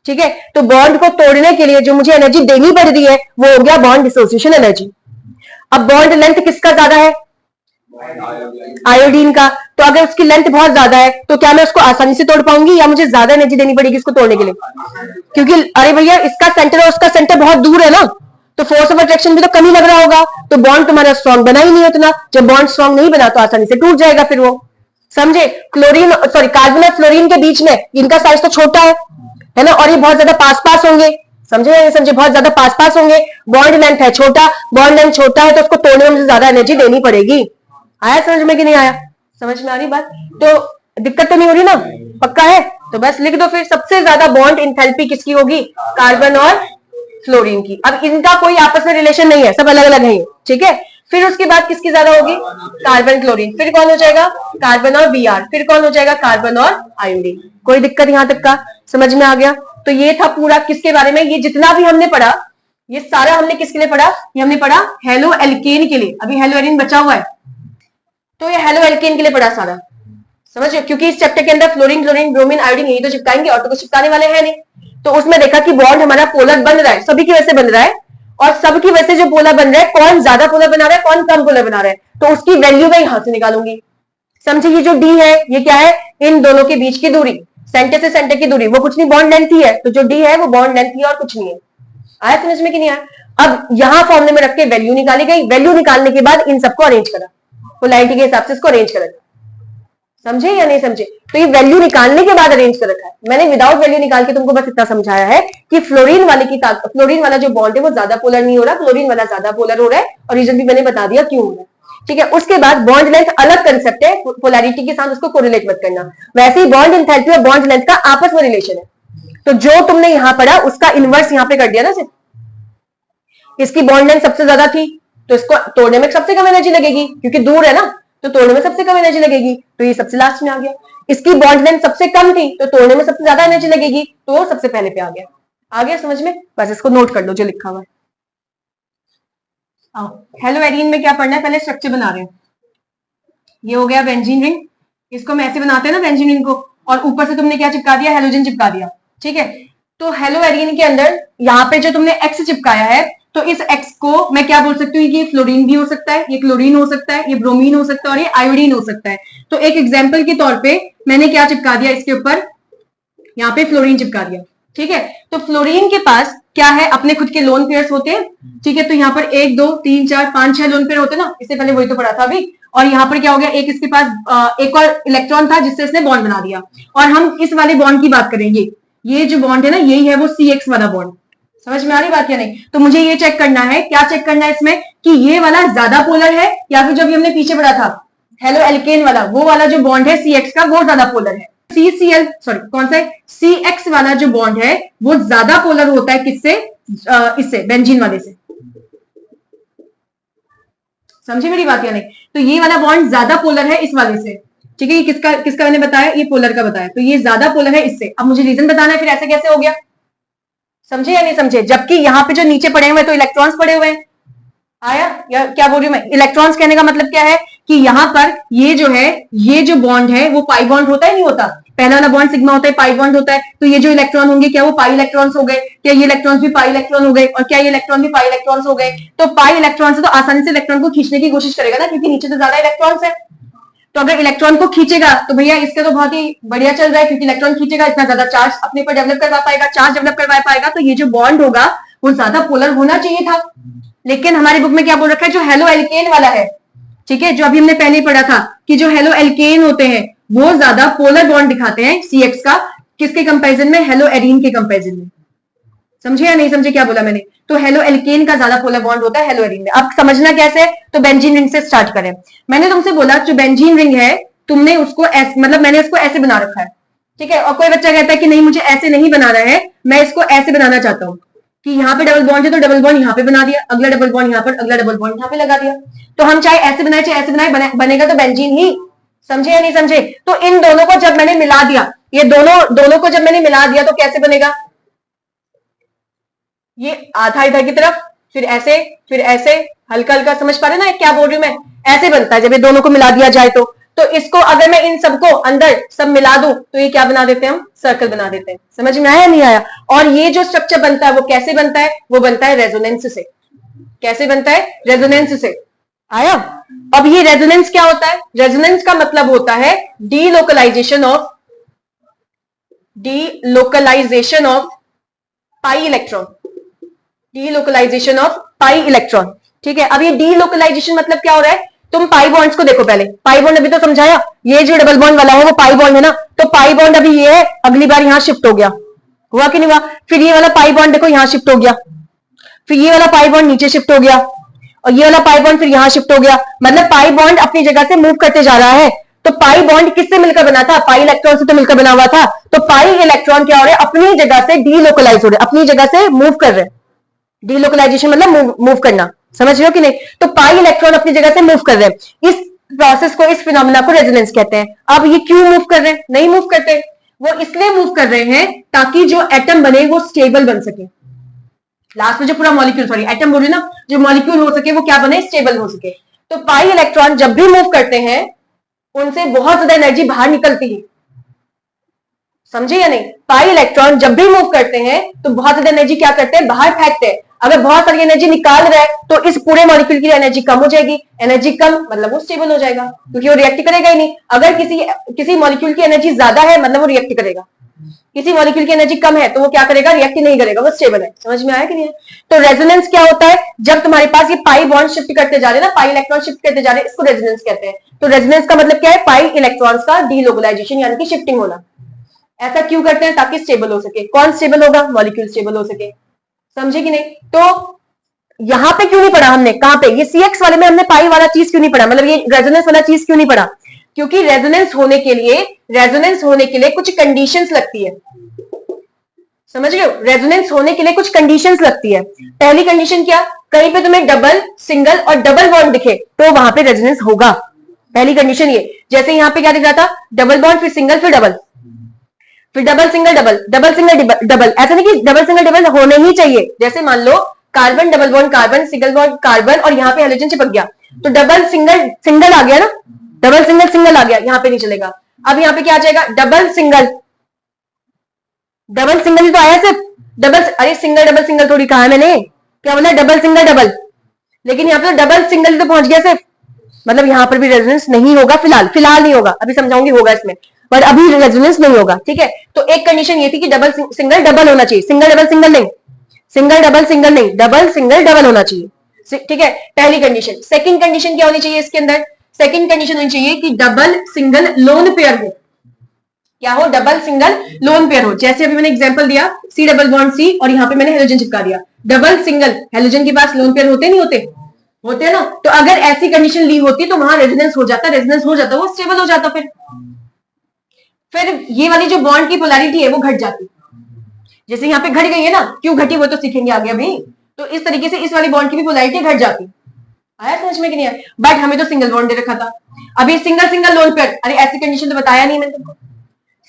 ठीक है, तो बॉन्ड को तोड़ने के लिए जो मुझे एनर्जी देनी पड़ रही है वो हो गया बॉन्ड डिसोसिएशन एनर्जी। अब बॉन्ड लेंथ किसका ज्यादा है? आयोडीन का। तो अगर उसकी लेंथ बहुत ज्यादा है तो क्या मैं उसको आसानी से तोड़ पाऊंगी, या मुझे ज्यादा एनर्जी देनी पड़ेगी इसको तोड़ने के लिए? क्योंकि अरे भैया, इसका सेंटर और उसका सेंटर बहुत दूर है ना, तो फोर्स ऑफ अट्रैक्शन भी तो कम ही लग रहा होगा, तो बॉन्ड तुम्हारा स्ट्रॉन्ग बना ही नहीं उतना। जब बॉन्ड स्ट्रॉन्ग नहीं बना तो आसानी से टूट जाएगा फिर वो। समझे? कार्बन और फ्लोरीन के बीच में इनका साइज तो छोटा है ना, और ये बहुत ज्यादा पास पास होंगे। समझे या नहीं समझे? बहुत ज्यादा पास पास होंगे, बॉन्ड लेंथ है छोटा, बॉन्ड लेंथ छोटा है तो उसको तोड़ने में मुझे ज्यादा एनर्जी देनी पड़ेगी। आया समझ में कि नहीं आया? समझ में आ रही बात? तो दिक्कत तो नहीं हो रही ना? पक्का है? तो बस लिख दो फिर, सबसे ज्यादा बॉन्ड इंथैल्पी किसकी होगी? कार्बन और फ्लोरीन की। अब इनका कोई आपस में रिलेशन नहीं है, सब अलग अलग है, ठीक है। फिर उसके बाद किसकी ज्यादा होगी? Carbon chlorine. फिर कौन हो जाएगा? कार्बन और Br। फिर कौन हो जाएगा? कार्बन और आयोडीन। कोई दिक्कत यहां तक का समझ में आ गया? तो ये था पूरा किसके बारे में, ये जितना भी हमने पढ़ा ये सारा हमने किसके लिए पढ़ा? ये हमने पढ़ा हेलो एल्केन के लिए। अभी हेलो एरिन बचा हुआ है तो ये हेलो एल्केन के लिए पढ़ा सारा, समझिए। क्योंकि इस चैप्टर के अंदर फ्लोरीन, क्लोरीन, ब्रोमीन, आयोडीन यही तो चिपकाएंगे और तो कुछ चिपकाने वाले हैं नहीं। तो उसमें देखा कि बॉन्ड हमारा पोलर बन रहा है, सभी की वजह से बन रहा है, और सबकी वजह से जो पोलर बन रहा है, कौन ज्यादा पोलर बना रहा है, कौन कम पोलर बना रहा है, तो उसकी वैल्यू मैं यहां से निकालूंगी। समझे? ये जो डी है ये क्या है? इन दोनों के बीच की दूरी, सेंटर से सेंटर की दूरी, वो कुछ नहीं, बॉन्ड लेंथ ही है। तो जो डी है वो बॉन्ड लेंथ ही है और कुछ नहीं है। आया समझ में कि नहीं आया? अब यहां फॉर्मूले में रख के वैल्यू निकाली गई, वैल्यू निकालने के बाद इन सबको अरेंज करा, पोलैरिटी के हिसाब से इसको अरेंज करा। समझे या नहीं समझे? तो ये वैल्यू निकालने के बाद अरेंज कर रखा है मैंने, विदाउट वैल्यू निकाल के तुमको बस इतना समझाया है कि फ्लोरीन वाला जो बॉन्ड है वो ज्यादा पोलर नहीं हो रहा, क्लोरीन वाला ज्यादा पोलर हो रहा है, और रीजन भी मैंने बता दिया क्यों हो रहा है, ठीक है। उसके बाद बॉन्ड लेंथ अलग कंसेप्ट है, पोलैरिटी के साथ उसको कोरिलेट मत करना। वैसे ही बॉन्ड एंथैल्पी और बॉन्ड लेंथ का आपस में रिलेशन है, तो जो तुमने यहां पढ़ा उसका इनवर्स यहां पे कर दिया ना सिर्फ। इसकी बॉन्ड लेंथ सबसे ज्यादा थी तो इसको तोड़ने में सबसे कम एनर्जी लगेगी, क्योंकि दूर है ना, तो तोड़ने में सबसे कम एनर्जी लगेगी, तो ये सबसे लास्ट में आ गया। इसकी बॉन्ड लेंथ सबसे कम थी तो तोड़ने में सबसे ज्यादा एनर्जी लगेगी, तो वो सबसे पहले पे आ गया। आ गया समझ में? बस इसको नोट कर लो जो लिखा हुआ है। हेलो एरीन में क्या पढ़ना है? पहले स्ट्रक्चर बना रहे हैं। ये हो गया बेंजीन रिंग, इसको हम ऐसे बनाते हैं ना बेंजीन रिंग को, और ऊपर से तुमने क्या चिपका दिया? हेलोजन चिपका दिया, ठीक है। तो हेलो एरीन के अंदर यहाँ पे जो तुमने एक्स चिपकाया है, तो इस एक्स को मैं क्या बोल सकती हूँ? ये फ्लोरीन भी हो सकता है, ये क्लोरीन हो सकता है, ये ब्रोमीन हो सकता है, और ये आयोडीन हो सकता है। तो एक एग्जाम्पल के तौर पे मैंने क्या चिपका दिया इसके ऊपर? यहाँ पे फ्लोरीन चिपका दिया, ठीक है। तो फ्लोरीन के पास क्या है? अपने खुद के लोन पेयर्स होते हैं, ठीक है। तो यहाँ पर 1 2 3 4 5 6 लोन पेयर होते हैं ना, इससे पहले वही तो पढ़ा था अभी। और यहाँ पर क्या हो गया? एक इसके पास एक और इलेक्ट्रॉन था जिससे इसने बॉन्ड बना दिया। और हम इस वाले बॉन्ड की बात करेंगे, ये जो बॉन्ड है ना, यही है वो CX वाला बॉन्ड। समझ में आ रही बात या नहीं? तो मुझे ये चेक करना है, क्या चेक करना है इसमें, कि ये वाला ज्यादा पोलर है या फिर जो भी हमने पीछे पढ़ा था हेलो एल्केन वाला, वो वाला जो बॉन्ड है CX का, वो ज्यादा पोलर है। CCl सॉरी कौन सा है? CX वाला जो बॉन्ड है वो ज्यादा पोलर होता है किससे? इससे, बेंजीन वाले से। समझे मेरी बात या नहीं? तो ये वाला बॉन्ड ज्यादा पोलर है इस वाले से, ठीक है। ये किसका मैंने बताया? ये पोलर का बताया, तो ये ज्यादा पोलर है इससे। अब मुझे रीजन बताना है फिर ऐसे कैसे हो गया, समझे या नहीं समझे? जबकि यहाँ पे जो नीचे पड़े हुए तो इलेक्ट्रॉन्स पड़े हुए हैं। आया? या क्या बोल रही हूँ मैं? इलेक्ट्रॉन्स कहने का मतलब क्या है कि यहाँ पर ये जो है, ये जो बॉन्ड है वो पाई बॉन्ड होता है नहीं होता? पहला वाला बॉन्ड सिग्मा होता है, पाई बॉन्ड होता है। तो ये जो इलेक्ट्रॉन होंगे क्या वो पाई इलेक्ट्रॉन्स हो गए? क्या ये इलेक्ट्रॉन्स भी पाई इलेक्ट्रॉन हो गए? और क्या ये इलेक्ट्रॉन भी पाई इलेक्ट्रॉन्स हो गए? तो पाई इलेक्ट्रॉन से तो आसानी से इलेक्ट्रॉन को खींचने की कोशिश करेगा ना, क्योंकि नीचे तो ज्यादा इलेक्ट्रॉन्स है। तो अगर इलेक्ट्रॉन को खींचेगा तो भैया इसका तो बहुत ही बढ़िया चल रहा है, क्योंकि इलेक्ट्रॉन खींचेगा, इतना ज्यादा चार्ज अपने पर डेवलप करवा पाएगा, चार्ज डेवलप करवा पाएगा। तो ये जो बॉन्ड होगा वो ज्यादा पोलर होना चाहिए था, लेकिन हमारी बुक में क्या बोल रखा है? जो हेलो एल्केन वाला है, ठीक है, जो अभी हमने पहले पढ़ा था कि जो हेलो एल्केन होते हैं वो ज्यादा पोलर बॉन्ड दिखाते हैं CX का, किसके कंपैरिजन में? हेलो एरीन के कंपैरिजन में। समझे या नहीं समझे क्या बोला मैंने? तो हेलो एल्केन का ज्यादा पोलर बॉन्ड होता है हेलो एरीन में। अब समझना कैसे? तो बेंजीन रिंग से स्टार्ट करें। मैंने तुमसे बोला जो बेंजीन रिंग है तुमने उसको मतलब मैंने इसको ऐसे बना रखा है, ठीक है। और कोई बच्चा कहता है कि नहीं मुझे ऐसे नहीं बनाना है, मैं इसको ऐसे बनाना चाहता हूँ कि यहाँ पे डबल बॉन्ड है तो डबल बॉन्ड यहाँ पे बना दिया, अगला डबल बॉन्ड यहाँ पर, अगला डबल बॉन्ड यहाँ पे लगा दिया। तो हम चाहे ऐसे बनाए चाहे ऐसे बनाए, बनेगा तो बेंजीन ही। समझे या नहीं समझे? तो इन दोनों को जब मैंने मिला दिया, ये दोनों को जब मैंने मिला दिया तो कैसे बनेगा? ये आधा इधर की तरफ, फिर ऐसे हल्का हल्का, समझ पा रहे ना क्या बोल रही हूं मैं? ऐसे बनता है जब ये दोनों को मिला दिया जाए तो इसको अगर मैं इन सबको अंदर सब मिला दूं तो ये क्या बना देते हैं? हम सर्कल बना देते हैं। समझ में आया या नहीं आया? और ये जो स्ट्रक्चर बनता है वो कैसे बनता है? वो बनता है रेजोनेंस से। कैसे बनता है? रेजोनेंस से। आया? अब ये रेजोनेंस क्या होता है? रेजोनेंस का मतलब होता है delocalisation of pi electron. Delocalisation of pi electron, ठीक है। अब ये डीलोकलाइजेशन मतलब क्या हो रहा है? तुम पाई बॉन्ड्स को देखो पहले। पाई बॉन्ड अभी तो समझाया, ये जो डबल बॉन्ड वाला है वो पाई बॉन्ड है ना, तो पाई बॉन्ड अभी ये है, अगली बार यहां शिफ्ट हो गया, हुआ कि नहीं हुआ? फिर ये वाला पाई बॉन्ड देखो यहां शिफ्ट हो गया, फिर ये वाला पाई बॉन्ड नीचे शिफ्ट हो गया, और ये वाला पाई बॉन्ड फिर यहां शिफ्ट हो गया। मतलब पाई बॉन्ड अपनी जगह से मूव करते जा रहा है। तो पाई बॉन्ड किससे मिलकर बना था? पाई इलेक्ट्रॉन से तो मिलकर बना हुआ था। तो पाई इलेक्ट्रॉन क्या हो रहे हैं? अपनी जगह से डीलोकलाइज हो रहे हैं, अपनी जगह से मूव कर रहे हैं। डीलोकलाइजेशन मतलब मूव करना, समझ रहे हो कि नहीं? तो पाई इलेक्ट्रॉन अपनी जगह से मूव कर रहे हैं। इस प्रोसेस को, इस फिनोमेना को रेजोनेंस कहते हैं। अब ये क्यों मूव कर रहे हैं? नहीं मूव करते, वो इसलिए मूव कर रहे हैं ताकि जो एटम बने वो स्टेबल बन सके। लास्ट में जो पूरा मॉलिक्यूल, सॉरी एटम बोल रही ना, जो मॉलिक्यूल हो सके वो क्या बने? स्टेबल हो सके। तो पाई इलेक्ट्रॉन जब भी मूव करते हैं उनसे बहुत ज्यादा एनर्जी बाहर निकलती है, समझे या नहीं? पाई इलेक्ट्रॉन जब भी मूव करते हैं तो बहुत ज्यादा एनर्जी क्या करते हैं? बाहर फेंकते हैं। अगर बहुत सारी एनर्जी निकाल रहा है तो इस पूरे मॉलिक्यूल की एनर्जी कम हो जाएगी। एनर्जी कम मतलब वो स्टेबल हो जाएगा, क्योंकि वो रिएक्ट करेगा ही नहीं। अगर किसी मॉलिक्यूल की एनर्जी ज्यादा है मतलब वो रिएक्ट करेगा, किसी मॉलिक्यूल की एनर्जी कम है तो वो क्या करेगा? रिएक्ट नहीं करेगा, वो स्टेबल है। समझ में आया कि नहीं? तो रेजोनेंस क्या होता है? जब तुम्हारे पास ये पाई बॉन्ड शिफ्ट करते जा रहे हैं ना, पाई इलेक्ट्रॉन शिफ्ट करते जा रहे हैं, इसको रेजोनेंस कहते हैं। तो रेजोनेंस का मतलब क्या है? पाई इलेक्ट्रॉन्स का डीलोकलाइजेशन यानी कि शिफ्टिंग होना। ऐसा क्यों करते हैं? ताकि स्टेबल हो सके। कौन स्टेबल होगा? मॉलिक्यूल स्टेबल हो सके। समझे कि नहीं? तो यहां पे क्यों नहीं पढ़ा हमने? कहां पे? ये CX वाले में हमने पाई वाला चीज क्यों नहीं पढ़ा? मतलब ये रेजोनेंस वाला चीज क्यों नहीं पढ़ा? क्योंकि रेजोनेंस होने के लिए कुछ कंडीशंस लगती है। समझ रहे हो? रेजोनेंस होने के लिए कुछ कंडीशंस लगती है। पहली कंडीशन क्या? कहीं पे तुम्हें डबल, सिंगल और डबल बॉन्ड दिखे तो वहां पे रेजोनेंस होगा। पहली कंडीशन ये। जैसे यहां पे क्या दिख रहा था? डबल बॉन्ड, फिर सिंगल, फिर डबल, फिर double single double, double single double. ऐसा नहीं कि डबल सिंगल डबल होने ही चाहिए। जैसे मान low carbon, double bond carbon, single bond carbon, और यहाँ पे हाइड्रोजन चिपक गया तो डबल सिंगल सिंगल आ गया ना, डबल सिंगल सिंगल आ गया, यहाँ पे नहीं चलेगा। अब यहाँ पे क्या आ जाएगा? डबल सिंगल, डबल सिंगल ही तो आया सिर्फ। डबल, अरे सिंगल डबल सिंगल थोड़ी कहा है मैंने, क्या बोला? Double single double. लेकिन यहाँ पे डबल सिंगल तो पहुंच गया सिर्फ, मतलब यहाँ पर भी रेजोनेंस नहीं होगा। फिलहाल नहीं होगा, अभी समझाऊंगी होगा इसमें, पर अभी रेजोनेंस नहीं होगा। ठीक है, तो एक कंडीशन ये थी कि डबल सिंगल डबल होना चाहिए, सिंगल डबल सिंगल नहीं, सिंगल डबल सिंगल नहीं, डबल सिंगल डबल होना चाहिए। ठीक है, पहली कंडीशन। सेकंड कंडीशन क्या होनी चाहिए इसके अंदर? सेकंड कंडीशन होनी चाहिए कि डबल सिंगल लोन पेयर हो। क्या हो? डबल सिंगल लोन पेयर हो। जैसे अभी मैंने एग्जांपल दिया, C डबल बॉन्ड C और यहाँ पे मैंने हाइड्रोजन चिपका दिया। डबल सिंगल, हाइड्रोजन के पास लोन पेयर होते नहीं होते? होते हैं ना। तो अगर ऐसी कंडीशन ली होती तो वहां रेजोनेंस हो जाता, वो स्टेबल हो जाता। फिर ये वाली जो बॉन्ड की पोलैरिटी है वो घट जाती। जैसे यहाँ पे घट गई है ना, क्यों घटी वो तो सीखेंगे आगे अभी। तो इस तरीके से इस वाली बॉन्ड की भी पोलैरिटी घट जाती। आया समझ में कि नहीं आया? बट हमें तो सिंगल बॉन्ड दे रखा था। अभी सिंगल सिंगल लोन पेयर, अरे ऐसी कंडीशन तो बताया नहीं मैंने तुमको।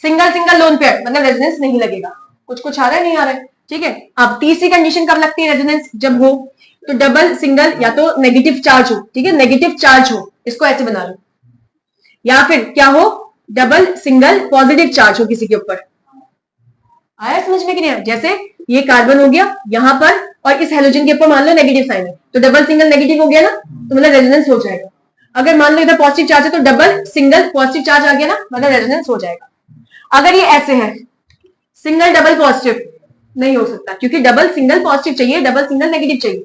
सिंगल सिंगल लोन पेयर मतलब रेजोनेंस नहीं लगेगा। कुछ आ रहा है, नहीं आ रहा है? ठीक है। अब तीसरी कंडीशन कब लगती है रेजोनेंस? जब हो तो डबल सिंगल या तो नेगेटिव चार्ज हो। ठीक है, नेगेटिव चार्ज हो, इसको ऐसे बना लो। या फिर क्या हो? डबल सिंगल पॉजिटिव चार्ज हो किसी के ऊपर। आया समझ में कि नहीं आया? जैसे ये कार्बन हो गया यहां पर और इस हाइड्रोजन के ऊपर मान लो नेगेटिव साइन है, तो डबल सिंगल नेगेटिव हो गया ना, तो मतलब रेजोनेंस हो जाएगा। अगर मान लो इधर पॉजिटिव चार्ज है तो डबल सिंगल पॉजिटिव चार्ज आ गया ना, मतलब रेजोनेंस हो जाएगा। अगर ये ऐसे है, सिंगल डबल पॉजिटिव नहीं हो सकता, क्योंकि डबल सिंगल पॉजिटिव चाहिए, डबल सिंगल नेगेटिव चाहिए।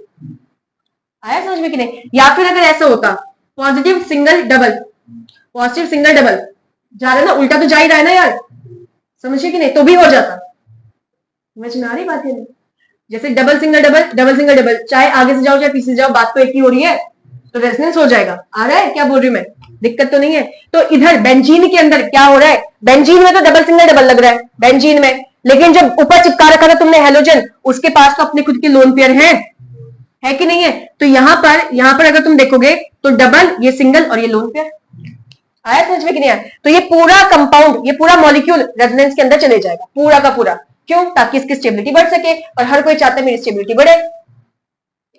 आया समझ में कि नहीं? या फिर अगर ऐसा होता positive single double, positive single double, जा रहा है ना, उल्टा तो जा ही रहा है ना यार, समझिए कि नहीं? तो भी हो जाता। समझ में आ रही बात है? जैसे double single double, double single double, चाहे आगे से जाओ चाहे पीछे से जाओ, बात तो एक ही हो रही है, तो रेजोनेंस हो जाएगा। आ रहा है क्या बोल रही हूं मैं? दिक्कत तो नहीं है? तो इधर बेंजीन के अंदर क्या हो रहा है? बेंजीन में तो डबल सिंगल डबल लग रहा है बेंजीन में, लेकिन जब ऊपर चिपका रखा था तुमने हाइड्रोजन, उसके पास तो अपने खुद के लोन पेयर है कि नहीं है? तो यहां पर अगर तुम देखोगे तो डबल, ये सिंगल और ये लोन पेयर। आया समझ में कि नहीं आया? तो ये पूरा कंपाउंड, ये पूरा मॉलिक्यूल रेजोनेंस के अंदर चले जाएगा, पूरा का पूरा। क्यों? ताकि इसकी स्टेबिलिटी बढ़ सके, और हर कोई चाहता है मेरी स्टेबिलिटी बढ़े।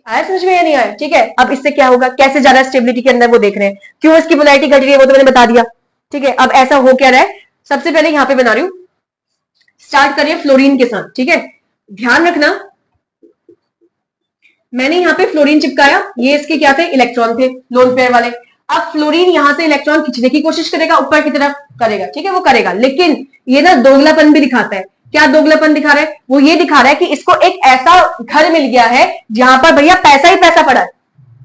आया समझ में या नहीं आया? ठीक है, अब इससे क्या होगा, कैसे जा रहा है स्टेबिलिटी के अंदर वो देख रहे हैं। क्यों इसकी पोलैरिटी घट रही है वो तो मैंने बता दिया। ठीक है, अब ऐसा हो क्या रहा है, सबसे पहले यहां पे बना रही हूं, स्टार्ट करिए फ्लोरीन के साथ। ठीक है, ध्यान रखना, मैंने यहाँ पे फ्लोरीन चिपकाया, ये इसके क्या थे? इलेक्ट्रॉन थे, लोन पेयर वाले। अब फ्लोरीन यहां से इलेक्ट्रॉन खींचने की कोशिश करेगा, ऊपर की तरफ करेगा। ठीक है, वो करेगा, लेकिन ये ना दोगलापन भी दिखाता है। क्या दोगलापन दिखा रहा है? वो ये दिखा रहा है कि इसको एक ऐसा घर मिल गया है जहां पर भैया पैसा ही पैसा पड़ा है,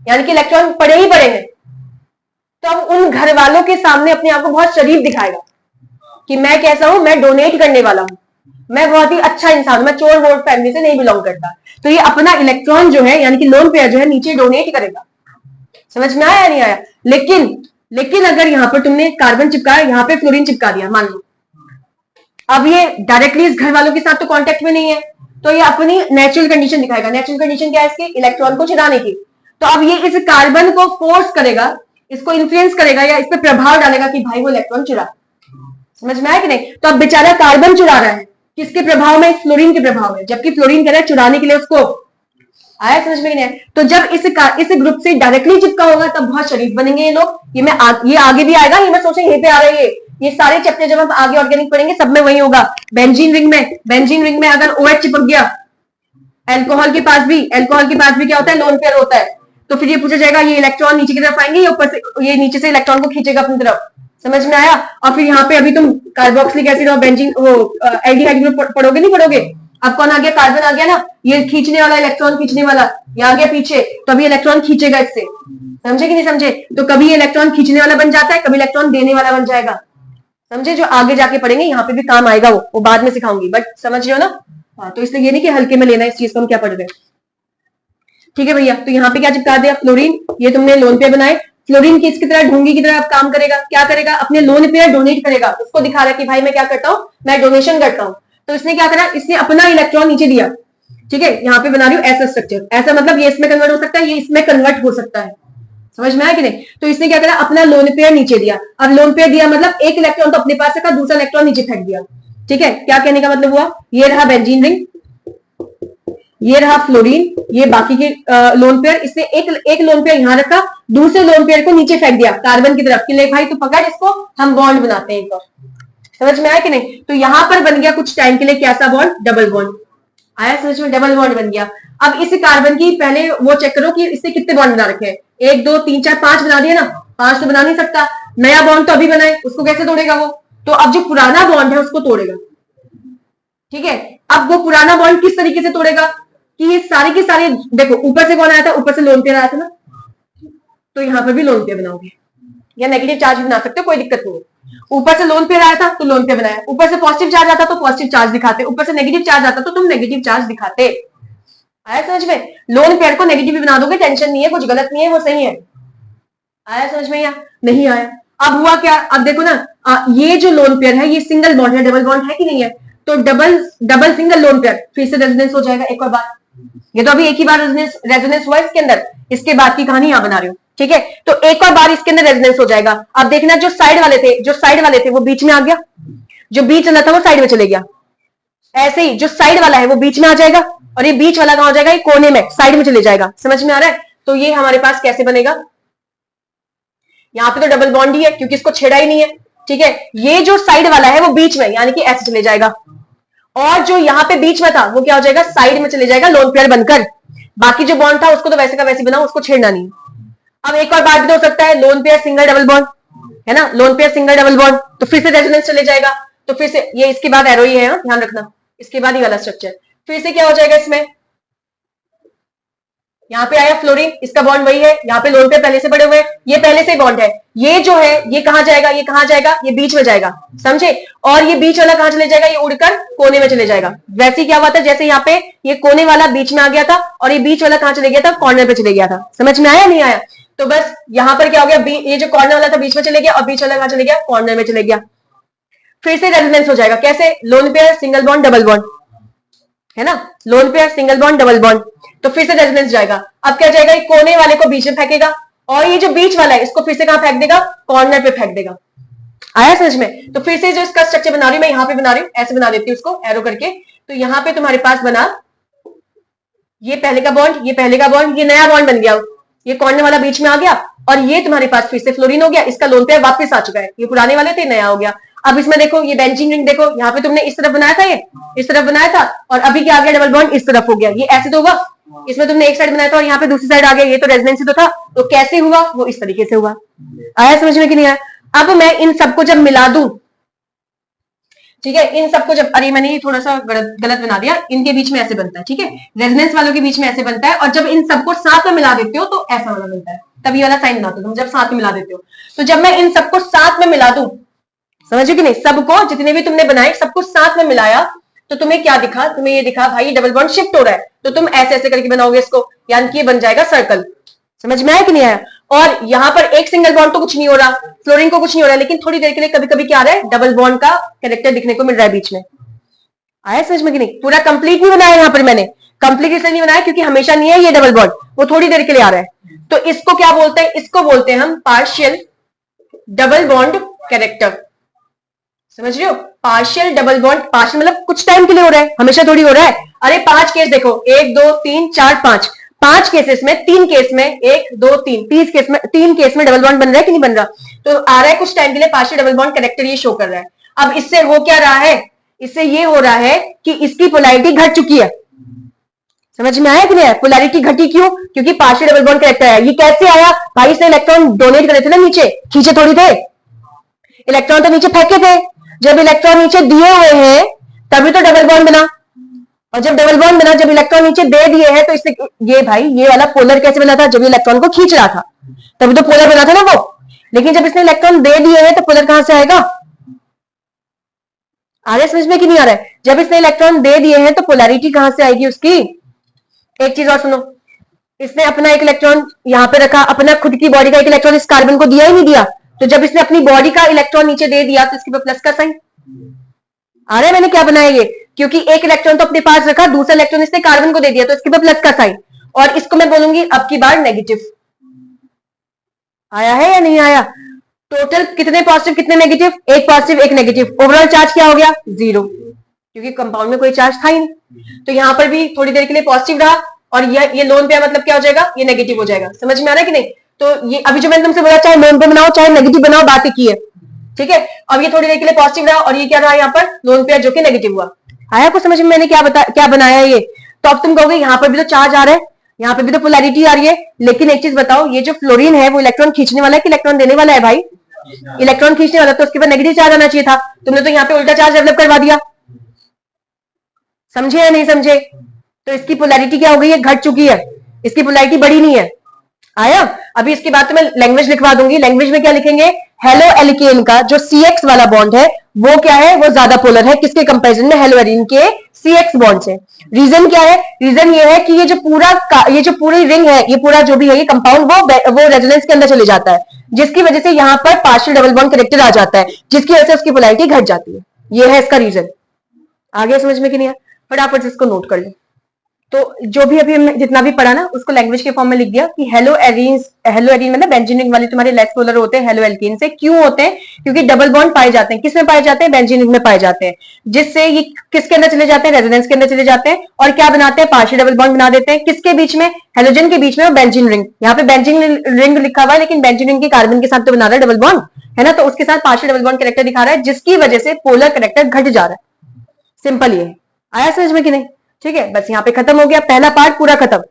यानी कि इलेक्ट्रॉन पड़े ही पड़े हैं। तो अब उन घर वालों के सामने अपने आप को बहुत शरीफ दिखाएगा कि मैं कैसा हूं, मैं डोनेट करने वाला हूं। मैं बहुत ही अच्छा इंसान हूं, मैं चोर वोर फैमिली से नहीं बिलोंग करता, तो ये अपना इलेक्ट्रॉन जो है यानी कि लोन पेयर जो है नीचे डोनेट करेगा। समझ में आया नहीं आया? लेकिन अगर यहाँ पर तुमने कार्बन चिपकाया, यहाँ पे फ्लोरीन चिपका दिया मान लो, अब ये डायरेक्टली इस घर वालों के साथ तो कांटेक्ट में नहीं है, तो ये अपनी नेचुरल कंडीशन दिखाएगा। नेचुरल कंडीशन क्या है इसकी? इलेक्ट्रॉन को चुराने की। तो अब ये इस कार्बन को फोर्स करेगा, इसको इन्फ्लुएंस करेगा या इस पर प्रभाव डालेगा कि भाई वो इलेक्ट्रॉन चुरा। समझ में आया कि नहीं? तो अब बेचारा कार्बन चुरा रहा है, किसके प्रभाव में? फ्लोरीन के प्रभाव में, जबकि फ्लोरीन कह रहा है चुराने के लिए उसको। आया समझ में? नहीं? तो जब इस ग्रुप से डायरेक्टली चिपका होगा तब बहुत शरीफ बनेंगे ये लोग। ये आगे भी आएगा, ये मैं सोच यहीं पे आ रहा है ये सारे चैप्टर जब हम आगे ऑर्गेनिक पढ़ेंगे सब में वही होगा। बेंजीन रिंग में अगर OH चिपक गया, अल्कोहल के पास भी क्या होता है? लोन पेयर होता है। तो फिर ये पूछा जाएगा ये इलेक्ट्रॉन नीचे की तरफ आएंगे या ऊपर से ये नीचे से इलेक्ट्रॉन को खींचेगा अपनी तरफ। समझ में आया? और फिर यहाँ पे अभी तुम कार्बोक्सिलिक एसिड और बेंजीन एल्डिहाइड ग्रुप पढ़ोगे नहीं पढ़ोगे? अब कौन आ गया? कार्बन आ गया ना, ये खींचने वाला, इलेक्ट्रॉन खींचने वाला, ये आ गया पीछे, तो अभी इलेक्ट्रॉन खींचेगा इससे। समझे कि नहीं समझे? तो कभी इलेक्ट्रॉन खींचने वाला बन जाता है, कभी इलेक्ट्रॉन देने वाला बन जाएगा। समझे? जो आगे जाके पढ़ेंगे यहाँ पे भी काम आएगा, वो बाद में सिखाऊंगी, बट समझ रहे हो ना? हाँ, तो इसलिए ये नहीं कि हल्के में लेना इस चीज को हम क्या पढ़ रहे हैं। ठीक है भैया, तो यहाँ पे क्या चिपका दिया? फ्लोरीन। ये तुमने लोन पेयर बनाए। फ्लोरीन किसकी तरह? ढोंगी की तरह काम करेगा। क्या करेगा? अपने लोन पेयर डोनेट करेगा। उसको दिखा रहा है कि भाई मैं क्या करता हूँ, मैं डोनेशन करता हूँ। तो इसने क्या करा? इसने अपना इलेक्ट्रॉन नीचे दिया। ठीक है, यहाँ पे बना रही हूँ ऐसा स्ट्रक्चर। ऐसा मतलब ये इसमें कन्वर्ट हो सकता है, ये इसमें कन्वर्ट हो सकता है। समझ में आया कि नहीं? तो इसने क्या करा? अपना लोन पेयर नीचे दिया। अब लोन पेयर दिया मतलब एक इलेक्ट्रॉन तो अपने पास रखा, दूसरा इलेक्ट्रॉन नीचे फेंक दिया। ठीक है, क्या कहने का मतलब हुआ? ये रहा बेंजीन रिंग, ये रहा फ्लोरीन, ये बाकी के लोन पेयर। इसने एक लोन पेयर यहां रखा, दूसरे लोन पेयर को नीचे फेंक दिया कार्बन की तरफ कि ले भाई तो पकड़ इसको, हम बॉन्ड बनाते हैं एक। समझ में आया कि नहीं? तो यहां पर बन गया कुछ टाइम के लिए कैसा बॉन्ड? Double bond. आया समझ में? डबल बॉन्ड बन गया। अब इस कार्बन की पहले वो चेक करो कि इससे कितने बॉन्ड बना रखे हैं। 1 2 3 4 5 बना दिए ना। 5 तो बना नहीं सकता, नया बॉन्ड तो अभी बनाए, उसको कैसे तोड़ेगा वो? तो अब जो पुराना बॉन्ड है उसको तोड़ेगा। ठीक है, अब वो पुराना बॉन्ड किस तरीके से तोड़ेगा कि ये सारे के सारे, देखो ऊपर से कौन आया था? ऊपर से लोन पेयर आया था ना, तो यहां पर भी लोन पेयर बनाओगे या नेगेटिव चार्ज बना सकते हो, कोई दिक्कत नहीं है। ऊपर से लोन पेयर आया था तो लोन पेयर बनाया, ऊपर से पॉजिटिव चार्ज आता तो पॉजिटिव चार्ज दिखाते, ऊपर से नेगेटिव चार्ज आता तो तुम नेगेटिव चार्ज दिखाते। आया समझ में? लोन पेयर को नेगेटिव भी बना दोगे, टेंशन नहीं है, कुछ गलत नहीं है, वो सही है। आया समझ में या नहीं आया? अब हुआ क्या? अब देखो ना, ये जो लोन पेयर है ये सिंगल बॉन्ड है, डबल बॉन्ड है कि नहीं है? तो डबल सिंगल लोन पेयर फिर से रेजोनेंस हो जाएगा एक और बार। ये तो अभी एक ही बार रेजोनेंस हुआ इसके अंदर, इसके बाद की कहानी यहां बना रही हूँ। ठीक है, तो एक और बार इसके अंदर रेजोनेंस हो जाएगा। अब देखना जो साइड वाले थे वो बीच में आ गया, जो बीच वाला था वो साइड में चले गया। ऐसे ही जो साइड वाला है वो बीच में आ जाएगा और ये बीच वाला कहां हो जाएगा? ये कोने में साइड में चले जाएगा। समझ में आ रहा है? तो ये हमारे पास कैसे बनेगा? यहाँ पे तो डबल बॉन्ड ही है क्योंकि इसको छेड़ा ही नहीं है। ठीक है, ये जो साइड वाला है वो बीच में यानी कि ऐसे चले जाएगा, और जो यहाँ पे बीच में था वो क्या हो जाएगा? साइड में चले जाएगा लोन पेयर बनकर। बाकी जो बॉन्ड था उसको तो वैसे का वैसे बनाओ, उसको छेड़ना नहीं। अब एक और बात भी हो सकता है, lone pair single double bond है ना, lone pair single double bond, तो फिर से रेजोनेंस चले जाएगा। तो फिर से ये इसके बाद एरो ही है, ध्यान रखना, इसके बाद ही वाला स्ट्रक्चर। फिर से क्या हो जाएगा इसमें? यहाँ पे आया फ्लोरीन, इसका बॉन्ड वही है, यहाँ पे लोन पेयर पहले से बड़े हुए, ये पहले से बॉन्ड है। ये जो है ये कहां जाएगा? ये कहां जाएगा? ये बीच में जाएगा। समझे? और ये बीच वाला कहां चले जाएगा? ये उड़कर कोने में चले जाएगा। वैसे ही क्या हुआ था, जैसे यहाँ पे ये कोने वाला बीच में आ गया था और ये बीच वाला कहां चले गया था? कॉर्नर पे चले गया था। समझ में आया नहीं आया? तो बस यहां पर क्या हो गया? ये जो कॉर्नर वाला था बीच में चले गया और बीच वाला कहां चले गया? कॉर्नर में चले गया। फिर से रेजोनेंस हो जाएगा। कैसे? Lone pair single bond double bond है ना, lone pair single bond double bond, तो फिर से रेजोनेंस जाएगा। अब क्या जाएगा? ये कोने वाले को बीच में फेंकेगा और ये जो बीच वाला है इसको फिर से कहां फेंक देगा? कॉर्नर पे फेंक देगा। आया समझ में? तो फिर से जो इसका स्ट्रक्चर बना रही हूं मैं, यहां पे बना रही हूं, ऐसे बना देती हूँ उसको एरो करके। तो यहां पे तुम्हारे पास बना ये पहले का बॉन्ड, ये पहले का बॉन्ड, ये नया बॉन्ड बन गया, ये कॉर्नर वाला बीच में आ गया और ये तुम्हारे पास फिर से फ्लोरीन हो गया, इसका लोन पेयर वापस आ चुका है, ये पुराने वाले थे, नया हो गया। अब इसमें देखो ये बेंजीन रिंग, देखो यहाँ पे तुमने इस तरफ बनाया था, ये इस तरफ बनाया था और अभी क्या आ गया? डबल बॉन्ड इस तरफ हो गया। ये ऐसे तो होगा, इसमें तुमने एक साइड बनाया था और यहाँ पे दूसरी साइड आ गया, ये तो रेजोनेंस तो था, तो कैसे हुआ? वो इस तरीके से हुआ। आया समझ में कि नहीं आया? अब मैं इन सबको जब मिला दूं, ठीक है, इन सबको जब, अरे मैंने ये थोड़ा सा गलत बना दिया, इनके बीच में ऐसे बनता है, ठीक है, रेजोनेंस वालों के बीच में ऐसे बनता है, और जब इन सबको साथ में मिला देते हो तो ऐसा वाला बनता है, तभी वाला साइन बनाते हो तुम जब साथ में मिला देते हो। तो जब मैं इन सबको साथ में मिला दूं, समझो कि नहीं, सबको जितने भी तुमने बनाए सबको साथ में मिलाया, तो तुम्हें क्या दिखा, तुम्हें ये दिखा भाई डबल बॉन्ड शिफ्ट हो रहा है, तो तुम ऐसे ऐसे करके बनाओगे इसको, यानी कि ये बन जाएगा सर्कल। समझ में आया कि नहीं आया? और यहाँ पर एक सिंगल बॉन्ड तो कुछ नहीं हो रहा, फ्लोरीन को कुछ नहीं हो रहा है, लेकिन थोड़ी देर के लिए कभी कभी क्या आ रहा है, डबल बॉन्ड का कैरेक्टर दिखने को मिल रहा है बीच में। आया समझ में कि नहीं? पूरा कंप्लीट नहीं बनाया यहाँ पर मैंने, कंप्लीट इसलिए नहीं बनाया क्योंकि हमेशा नहीं है ये डबल बॉन्ड, वो थोड़ी देर के लिए आ रहा है। तो इसको क्या बोलते हैं? इसको बोलते हैं हम पार्शियल डबल बॉन्ड कैरेक्टर। समझ रहे हो? पार्शियल डबल बॉन्ड, पार्शियल मतलब कुछ टाइम के लिए हो रहा है, हमेशा थोड़ी हो रहा है। अरे 5 केस देखो, 1 2 3 4 5 केसेस में 3 केस में 1 2 3 3 केस में डबल बॉन्ड बन रहा है कि नहीं बन रहा? तो आ रहा है कुछ टाइम के लिए पार्शियल डबल बॉन्ड कैरेक्टर, ये शो कर रहा है। अब इससे हो क्या रहा है? इससे ये हो रहा है कि इसकी पोलैरिटी घट चुकी है। समझ में आया कि नहीं? पोलैरिटी घटी क्यों? क्योंकि पार्शियल डबल बॉन्ड कैरेक्टर है। ये कैसे आया भाई? इसने इलेक्ट्रॉन डोनेट करे थे ना नीचे, खींचे थोड़ी थे, इलेक्ट्रॉन तो नीचे फेंके थे। जब इलेक्ट्रॉन नीचे दिए हुए हैं तभी तो डबल बॉन्ड बना, और जब डबल बॉन्ड बना, जब इलेक्ट्रॉन नीचे दे दिए हैं तो इससे ये भाई ये वाला पोलर कैसे बना था? जब इलेक्ट्रॉन को खींच रहा था तभी तो पोलर बना था ना वो। लेकिन जब इसने इलेक्ट्रॉन दे दिए हैं तो पोलर कहां से आएगा? आ रहा है समझ में कि नहीं आ रहा है? जब इसने इलेक्ट्रॉन दे दिए हैं तो पोलैरिटी कहां से आएगी उसकी? एक चीज और सुनो, इसने अपना एक इलेक्ट्रॉन यहां पे रखा, अपना खुद की बॉडी का एक इलेक्ट्रॉन इस कार्बन को दिया ही नहीं दिया, तो जब इसने अपनी बॉडी का इलेक्ट्रॉन नीचे दे दिया तो इसके पे प्लस का साइन आ रहा है। मैंने क्या बनाया ये? क्योंकि एक इलेक्ट्रॉन तो अपने पास रखा, दूसरा इलेक्ट्रॉन इसने कार्बन को दे दिया, तो इसके पे प्लस का साइन, और इसको मैं बोलूंगी अब की बार नेगेटिव। आया है या नहीं आया? टोटल कितने पॉजिटिव कितने नेगेटिव? एक पॉजिटिव एक नेगेटिव, ओवरऑल चार्ज क्या हो गया? 0, क्योंकि कंपाउंड में कोई चार्ज था ही नहीं। तो यहां पर भी थोड़ी देर के लिए पॉजिटिव रहा, और ये लोन पेयर मतलब क्या हो जाएगा? ये नेगेटिव हो जाएगा। समझ में आ रहा है कि नहीं? तो ये अभी जो मैंने तुमसे बोला, चाहे लोन पे बनाओ चाहे नेगेटिव बनाओ, बात एक ही है, ठीक है? अब ये थोड़ी देर के लिए पॉजिटिव रहा, और ये क्या रहा यहाँ पर? लोन पेयर जो कि नेगेटिव हुआ। आया कुछ समझ में? मैंने क्या बनाया ये? तो अब तुम कहोगे यहाँ पर भी तो चार्ज आ रहा है, यहाँ पे भी तो पोलैरिटी आ रही है, लेकिन एक चीज बताओ, ये जो फ्लोरीन है वो इलेक्ट्रॉन खींचने वाला है कि इलेक्ट्रॉन देने वाला है? भाई इलेक्ट्रॉन खींचने वाला, तो उसके बाद नेगेटिव चार्ज आना चाहिए था, तुमने तो यहाँ पे उल्टा चार्ज डेवलप करवा दिया। समझे या नहीं समझे? तो इसकी पोलैरिटी क्या हो गई है? घट चुकी है, इसकी पोलैरिटी बढ़ी नहीं है। आया? अभी इसके बाद तो मैं लैंग्वेज लिखवा दूंगी। लैंग्वेज में क्या लिखेंगे? हेलो एल्केन का जो CX वाला बॉन्ड है वो क्या है? वो ज्यादा पोलर है, किसके कंपैरिजन में? हेलो एरीन के CX बॉन्ड से। रीजन क्या है? रीजन ये है कि ये जो पूरी रिंग है, ये पूरा जो भी है ये कंपाउंड, वो रेजोनेंस के अंदर चले जाता है, जिसकी वजह से यहाँ पर पार्शियल डबल बॉन्ड कैरेक्टर आ जाता है, जिसकी वजह से उसकी पोलैरिटी घट जाती है। ये है इसका रीजन। आगे समझ में कि नहीं है? फटाफट इसको नोट कर लो। तो जो भी अभी हमने जितना भी पढ़ा ना उसको लैंग्वेज के फॉर्म में लिख दिया कि हेलो एरीन मतलब बेंजीन रिंग वाले तुम्हारे लेस पोलर होते हैं हेलो एल्केन से। क्यों होते हैं? क्योंकि डबल बॉन्ड पाए जाते हैं, किसमें पाए जाते हैं? बेंजीन रिंग में पाए जाते हैं, जिससे ये किसके अंदर चले जाते हैं? रेजोनेंस के अंदर चले जाते हैं, और क्या बनाते हैं? पार्शियल डबल बॉन्ड बना देते हैं। किसके बीच में? हेलोजन के बीच में, बेंजीन रिंग। यहाँ पे बेंजीन रिंग लिखा हुआ है, लेकिन बेंजीन रिंग के कार्बन के साथ तो बना रहा है डबल बॉन्ड, है ना? तो उसके साथ पार्शियल डबल बॉन्ड कैरेक्टर दिखा रहा है, जिसकी वजह से पोलर कैरेक्टर घट जा रहा है। सिंपल ये। आया समझ में कि नहीं? ठीक है, बस यहाँ पे खत्म हो गया, पहला पार्ट पूरा खत्म।